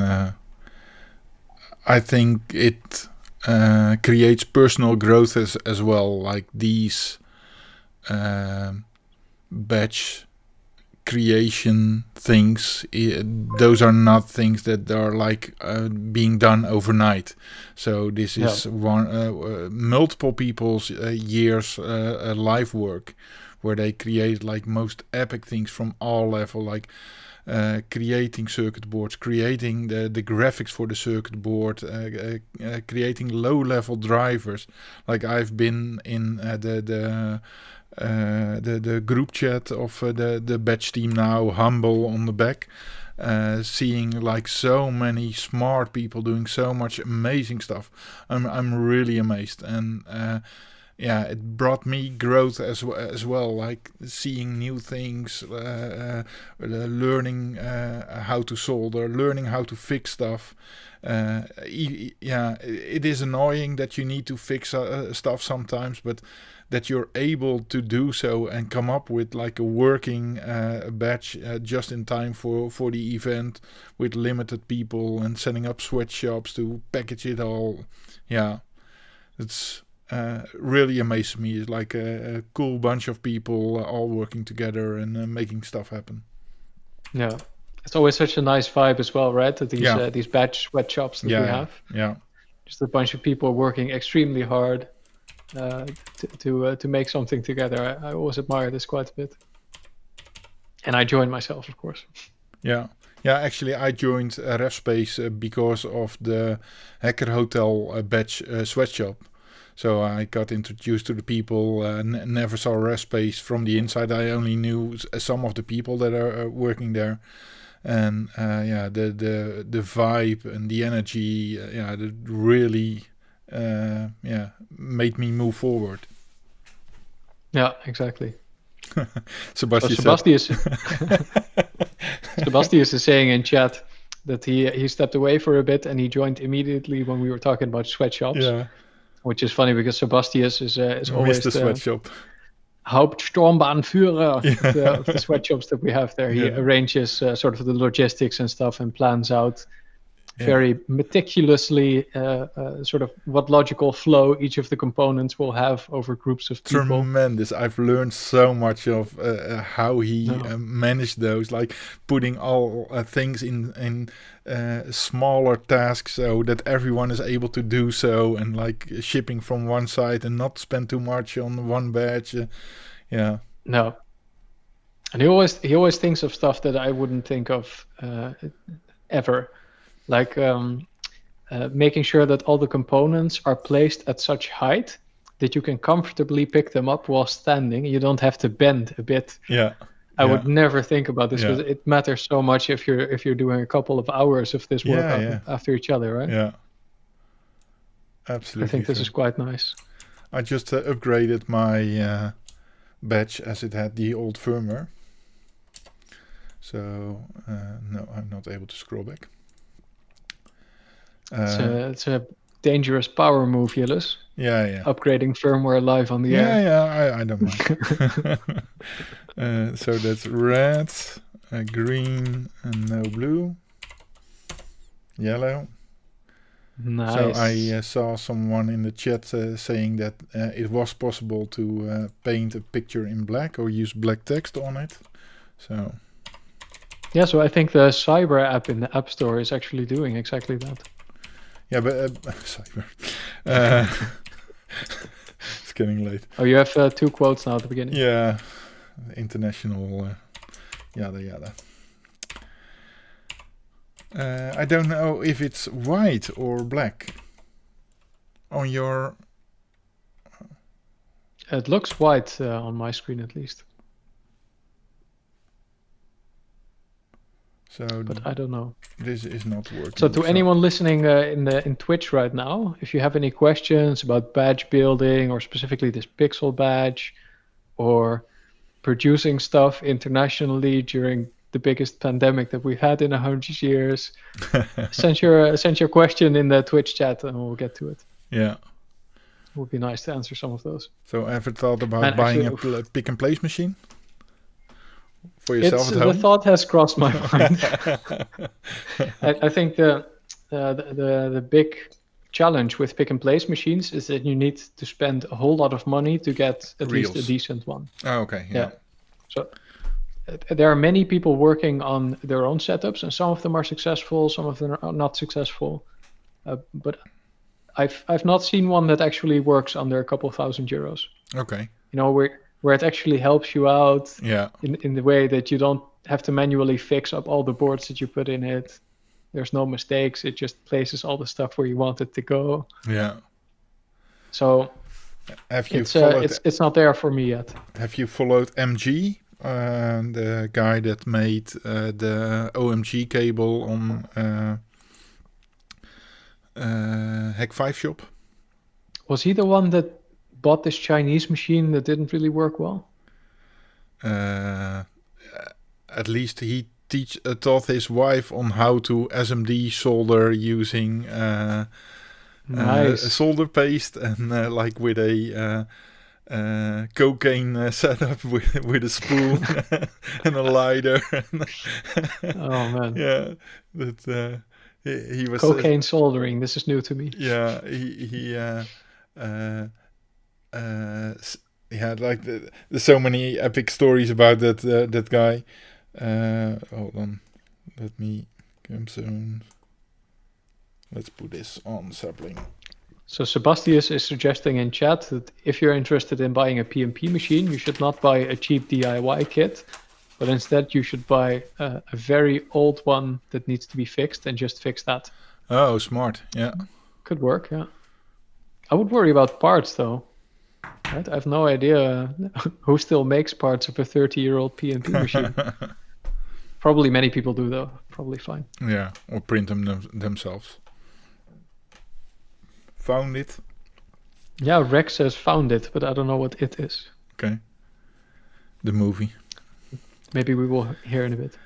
I think it creates personal growth as well. Like these badge creation things, those are not things that are like being done overnight. So this is one multiple people's years life work, where they create like most epic things from all level, like creating circuit boards, creating the graphics for the circuit board, creating low-level drivers. Like I've been in the group chat of the Badge team now, Humble on the back, seeing like so many smart people doing so much amazing stuff. I'm really amazed, and it brought me growth as well, like seeing new things, learning how to solder, learning how to fix stuff. It is annoying that you need to fix stuff sometimes, but that you're able to do so and come up with like a working badge just in time for the event with limited people and setting up sweatshops to package it all. Yeah, it's really amazes me. It's like a cool bunch of people all working together and making stuff happen. Yeah, it's always such a nice vibe as well, right? That these badge sweatshops that we have. Yeah, just a bunch of people working extremely hard to make something together. I always admire this quite a bit, and I joined myself, of course. Yeah. Actually, I joined RefSpace because of the Hacker Hotel badge sweatshop. So I got introduced to the people, never saw RefSpace from the inside. I only knew some of the people that are working there. And the vibe and the energy, that really made me move forward. Yeah, exactly. Sebastian is saying in chat that he stepped away for a bit and he joined immediately when we were talking about sweatshops. Yeah. Which is funny because Sebastian is always the sweatshop. Hauptsturmbahnführer of the sweatshops that we have there. He arranges sort of the logistics and stuff and plans out very meticulously sort of what logical flow each of the components will have over groups of people. Tremendous. I've learned so much of how he managed those, like putting all things in smaller tasks so that everyone is able to do so, and like shipping from one side and not spend too much on one badge. No. And he always thinks of stuff that I wouldn't think of ever. Like making sure that all the components are placed at such height that you can comfortably pick them up while standing. You don't have to bend a bit. I would never think about this because it matters so much if you're doing a couple of hours of this work after each other, right? Yeah, absolutely. I think this is quite nice. I just upgraded my badge as it had the old firmware. So no, I'm not able to scroll back. It's a dangerous power move, Yillis. Yeah. Upgrading firmware live on the air. Yeah, I don't mind. So that's red, green, and no blue. Yellow. Nice. So I saw someone in the chat saying that it was possible to paint a picture in black or use black text on it. So. Yeah, so I think the Cyber app in the App Store is actually doing exactly that. Yeah, but Cyber. It's getting late. Oh, you have 2 quotes now at the beginning. Yeah, international yada. I don't know if it's white or black on your... It looks white on my screen at least. So, but I don't know. This is not working. So to anyone listening in Twitch right now, if you have any questions about badge building or specifically this pixel badge or producing stuff internationally during the biggest pandemic that we've had in 100 years, send your question in the Twitch chat and we'll get to it. Yeah. It would be nice to answer some of those. So ever thought about buying a pick and place machine? For yourself at home? The thought has crossed my mind. I think the big challenge with pick and place machines is that you need to spend a whole lot of money to get at least a decent one. Oh, okay. Yeah. So there are many people working on their own setups, and some of them are successful, some of them are not successful. But I've not seen one that actually works under a couple $1,000. Okay. You know, where it actually helps you out Yeah. in the way that you don't have to manually fix up all the boards that you put in it. There's no mistakes. It just places all the stuff where you want it to go. Yeah. So Have you it's followed? it's not there for me yet. Have you followed MG, the guy that made the OMG cable on Hack 5 Shop? Was he the one that bought this Chinese machine that didn't really work well? At least he taught his wife on how to SMD solder using Nice. solder paste and like with a cocaine setup with a spoon and a lighter. Oh man. Yeah, that he was Cocaine soldering. This is new to me. yeah, he yeah, like there's so many epic stories about that guy. Hold on, let me come soon. Let's put this on sapling. So Sebastius is suggesting in chat that if you're interested in buying a PMP machine, you should not buy a cheap DIY kit, but instead you should buy a very old one that needs to be fixed and just fix that. Oh, smart. Yeah. Could work, yeah. I would worry about parts though. Right? I have no idea who still makes parts of a 30-year-old PMP machine. Probably many people do though. Probably fine. Yeah, or print them themselves. Found it. Yeah, Rex says found it, but I don't know what it is. Okay. The movie. Maybe we will hear in a bit.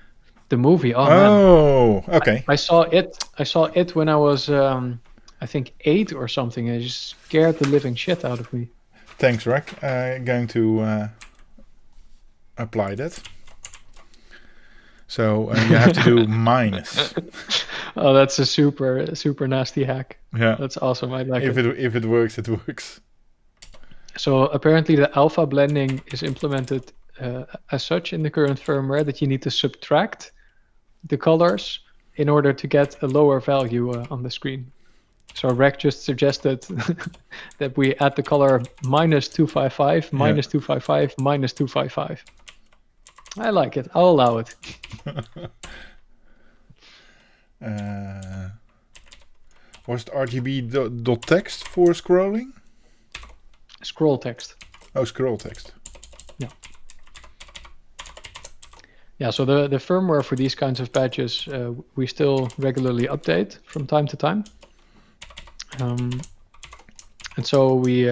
The movie. Oh, Oh, man. okay. I saw it. I saw it when I was, I think, 8 or something. It just scared the living shit out of me. Thanks, Rick. Going to apply that. So you have to do minus. Oh, that's a super nasty hack. Yeah. That's awesome. I like If it. it works, it works. So apparently the alpha blending is implemented as such in the current firmware that you need to subtract the colors in order to get a lower value on the screen. So Rec just suggested that we add the color -255, -255, -255. I like it. I'll allow it. Was it RGB.text for scrolling? Scroll text. Oh, scroll text. Yeah, so the firmware for these kinds of badges, we still regularly update from time to time. And so we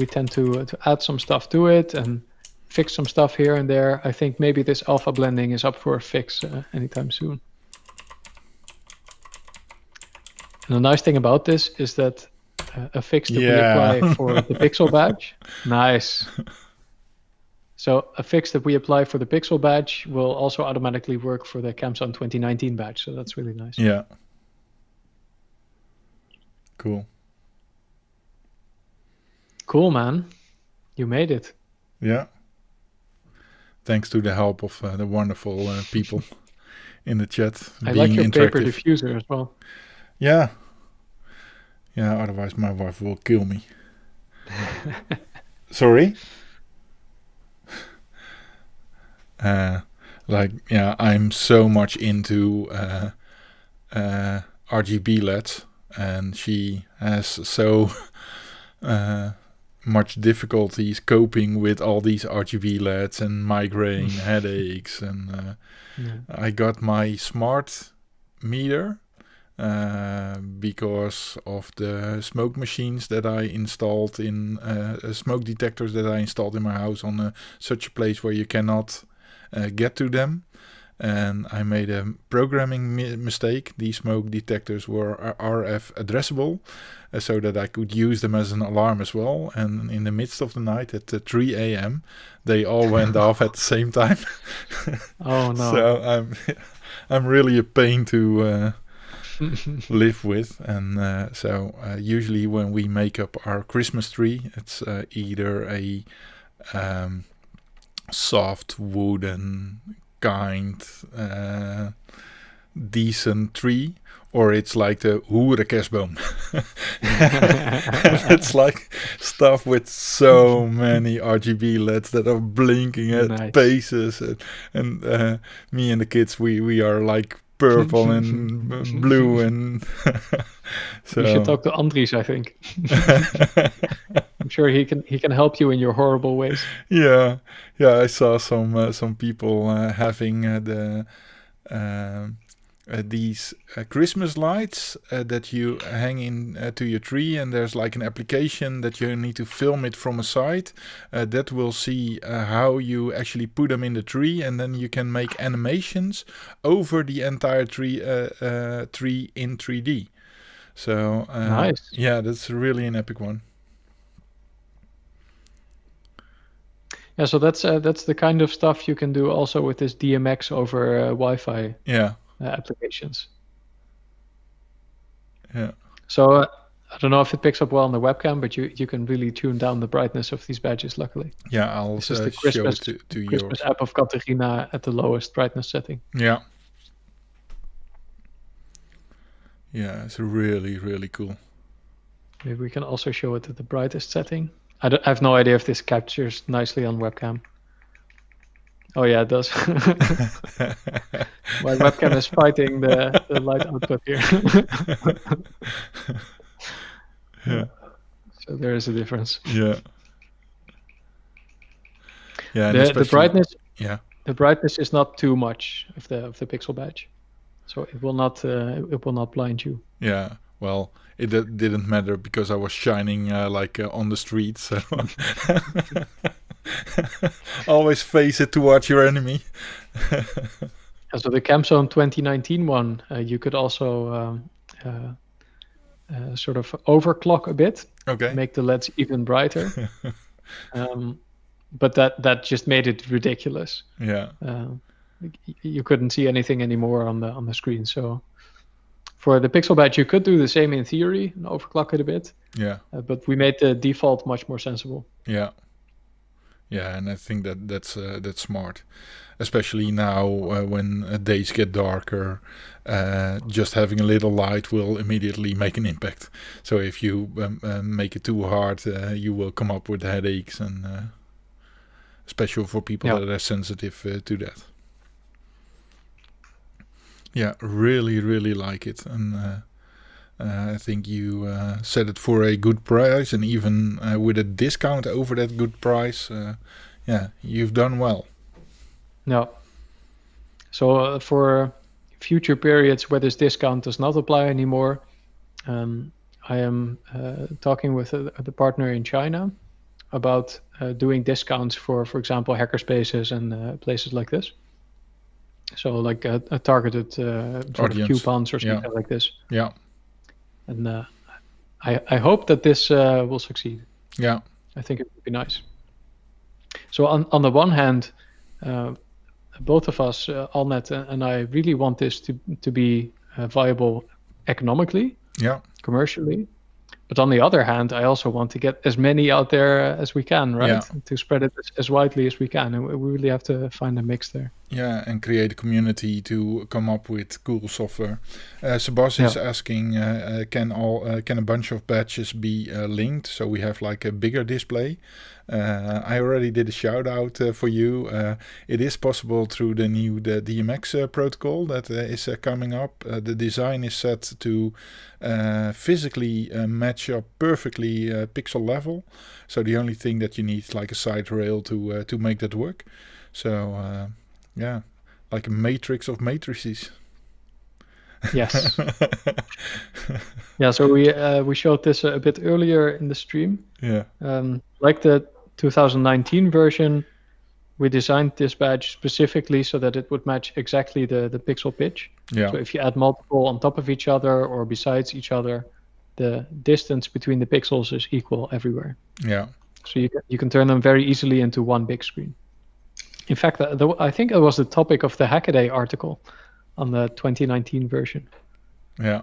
tend to add some stuff to it and fix some stuff here and there. I think maybe this alpha blending is up for a fix anytime soon. And the nice thing about this is that a fix that we apply for the pixel badge, nice. So a fix that we apply for the pixel badge will also automatically work for the CamSound 2019 badge. So that's really nice. Yeah. Cool. Cool, man. You made it. Yeah. Thanks to the help of the wonderful people in the chat. I like your paper diffuser as well. Yeah. Yeah, otherwise my wife will kill me. Sorry? I'm so much into RGB LEDs, and she has so much difficulties coping with all these RGB LEDs and migraine headaches. And I got my smart meter because of the smoke machines that I installed in smoke detectors that I installed in my house on such a place where you cannot get to them. And I made a programming mistake. These smoke detectors were RF addressable, so that I could use them as an alarm as well. And in the midst of the night at 3 a.m., they all went off at the same time. Oh no! So I'm really a pain to live with. And so usually when we make up our Christmas tree, it's either a soft wooden kind decent tree, or it's like the hoerenkerstboom. It's like stuff with so many RGB LEDs that are blinking at Nice. paces, and me and the kids, we are like purple and blue, and so You should talk to Andries, I think. I'm sure he can help you in your horrible ways. yeah, I saw some people having these Christmas lights that you hang in to your tree, and there's like an application that you need to film it from a side that will see how you actually put them in the tree, and then you can make animations over the entire tree in 3D. So Nice. yeah, that's really an epic one. Yeah, so that's the kind of stuff you can do also with this DMX over Wi-Fi Yeah, applications. yeah, So I don't know if it picks up well on the webcam, but you can really tune down the brightness of these badges, luckily. yeah. I'll This is the show Christmas, it to Christmas yours. app of Katarina at the lowest brightness setting. Yeah, yeah. It's really, really cool. Maybe we can also show it at the brightest setting. I have no idea if this captures nicely on webcam. Oh yeah, it does. My webcam is fighting the light output here. Yeah. So there is a difference. Yeah. Yeah. And The especially- brightness, Yeah. the brightness is not too much of the pixel badge, so it will not blind you. Yeah. Well, it didn't matter because I was shining on the street. So always face it towards your enemy. And so the CamZone 2019 one, you could also sort of overclock a bit, Okay. make the LEDs even brighter. But that just made it ridiculous. Yeah. You couldn't see anything anymore on the screen. So for the pixel badge, you could do the same in theory and overclock it a bit. Yeah. But we made the default much more sensible. Yeah. Yeah, and I think that's smart, especially now when days get darker. Just having a little light will immediately make an impact. So if you make it too hard, you will come up with headaches, and especially for people Yeah. that are sensitive to that. Yeah, really, really like it, and I think you set it for a good price, and even with a discount over that good price, yeah, you've done well. No. So for future periods where this discount does not apply anymore, I am talking with the partner in China about doing discounts for example, hackerspaces and places like this. So like a targeted sort of Audience. coupons or something like this. Yeah, And I hope that this will succeed. yeah, I think it would be nice. So on the one hand, both of us, Alnet and I, really want this to be viable economically, yeah, commercially. But on the other hand, I also want to get as many out there as we can, right? Yeah. To spread it as widely as we can. And we really have to find a mix there. yeah, and create a community to come up with cool software. Sebastian is asking, can a bunch of badges be linked so we have like a bigger display? I already did a shout out for you. It is possible through the DMX protocol that is coming up. The design is set to physically match up perfectly pixel level. So the only thing that you need is like a side rail to make that work. So yeah, like a matrix of matrices. Yes. Yeah. So we showed this a bit earlier in the stream. Yeah. Like the 2019 version, we designed this badge specifically so that it would match exactly the pixel pitch. Yeah. So if you add multiple on top of each other or besides each other, the distance between the pixels is equal everywhere. Yeah. So you can turn them very easily into one big screen. In fact, I think it was the topic of the Hackaday article on the 2019 version. Yeah.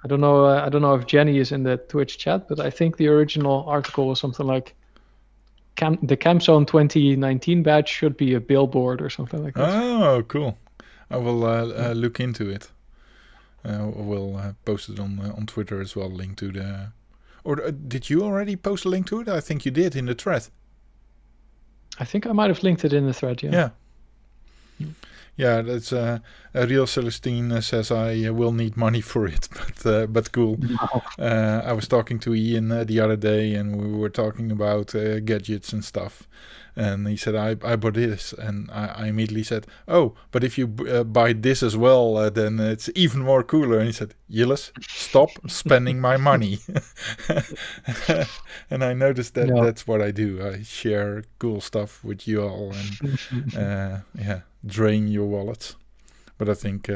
I don't know if Jenny is in the Twitch chat, but I think the original article was something like the CamZone 2019 badge should be a billboard or something like that. Oh, cool. I will look into it. We'll post it on Twitter as well. Link to the. Or did you already post a link to it? I think you did in the thread. I think I might have linked it in the thread. Yeah. Yeah, that's Real Celestine says I will need money for it, but cool. Wow. I was talking to Ian the other day, and we were talking about gadgets and stuff. And he said, I bought this. And I immediately said, oh, but if you buy this as well, then it's even more cooler. And he said, Gilles, stop spending my money. And I noticed that that's what I do. I share cool stuff with you all and drain your wallets. But I think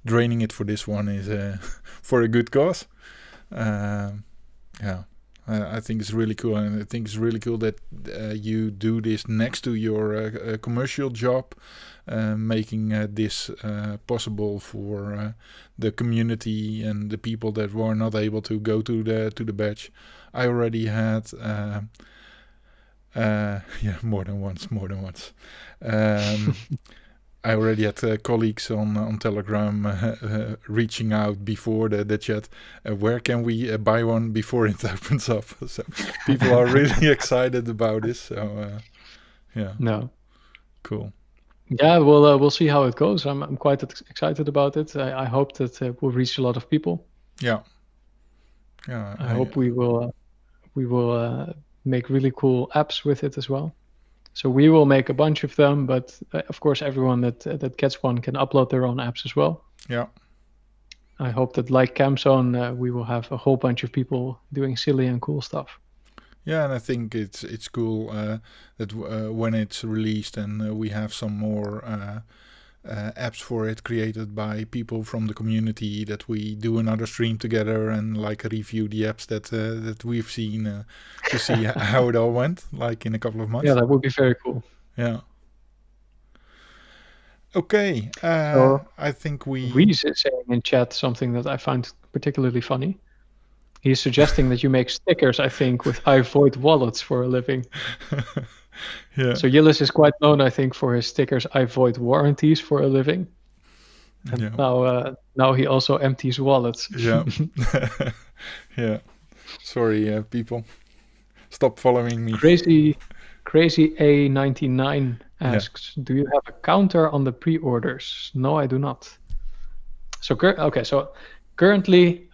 draining it for this one is for a good cause. I think it's really cool, and I think it's really cool that you do this next to your commercial job, making this possible for the community and the people that were not able to go to the badge. I already had, more than once. I already had colleagues on Telegram reaching out before the chat. Where can we buy one before it opens up? So people are really excited about this. So No. Cool. Yeah, we'll see how it goes. I'm quite excited about it. I hope that it will reach a lot of people. Yeah. I hope we will make really cool apps with it as well. So we will make a bunch of them, but of course everyone that gets one can upload their own apps as well. Yeah. I hope that like CamZone, we will have a whole bunch of people doing silly and cool stuff. Yeah, and I think it's cool that when it's released and we have some more apps for it created by people from the community, that we do another stream together and like review the apps that we've seen to see how it all went, like in a couple of months. Yeah, that would be very cool. Yeah. Okay. I think Reese is saying in chat something that I find particularly funny. He's suggesting that you make stickers, I think, with I void wallets for a living. Yeah. So Gilles is quite known, I think, for his stickers I void warranties for a living. And now he also empties wallets. Yeah. Yeah. Sorry, people. Stop following me. Crazy A99 asks, do you have a counter on the pre-orders? No, I do not. So currently,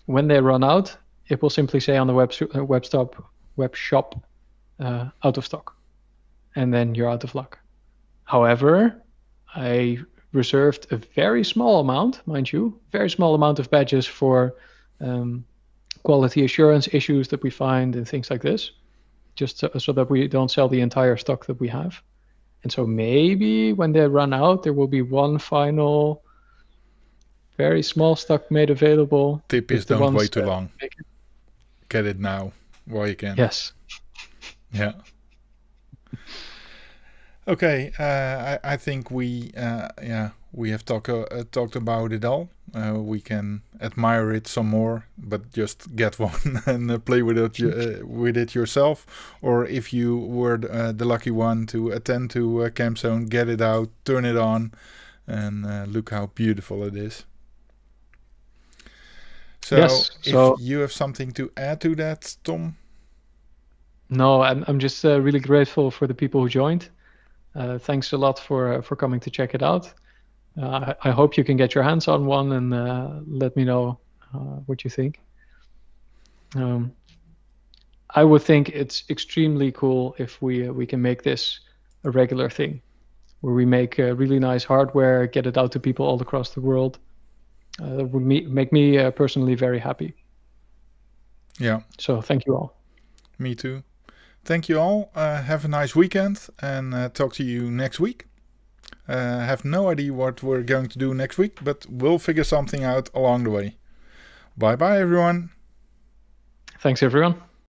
when they run out, it will simply say on the web shop out of stock, and then you're out of luck. However, I reserved a very small amount, mind you, very small amount of badges for quality assurance issues that we find and things like this, just so that we don't sell the entire stock that we have. And so maybe when they run out, there will be one final very small stock made available. Tip is don't wait too long. Get it now while you can. Yes. Yeah. Okay. I think we have talked about it all. We can admire it some more, but just get one and play with it yourself. Or if you were the lucky one to attend to CamZone, get it out, turn it on, and look how beautiful it is. So, if you have something to add to that, Tom? No, I'm just really grateful for the people who joined. Thanks a lot for coming to check it out. I hope you can get your hands on one and let me know what you think. I would think it's extremely cool if we can make this a regular thing, where we make really nice hardware, get it out to people all across the world. That would make me personally very happy. Yeah. So thank you all. Me too. Thank you all. Have a nice weekend and talk to you next week. Have no idea what we're going to do next week, but we'll figure something out along the way. Bye bye, everyone. Thanks, everyone.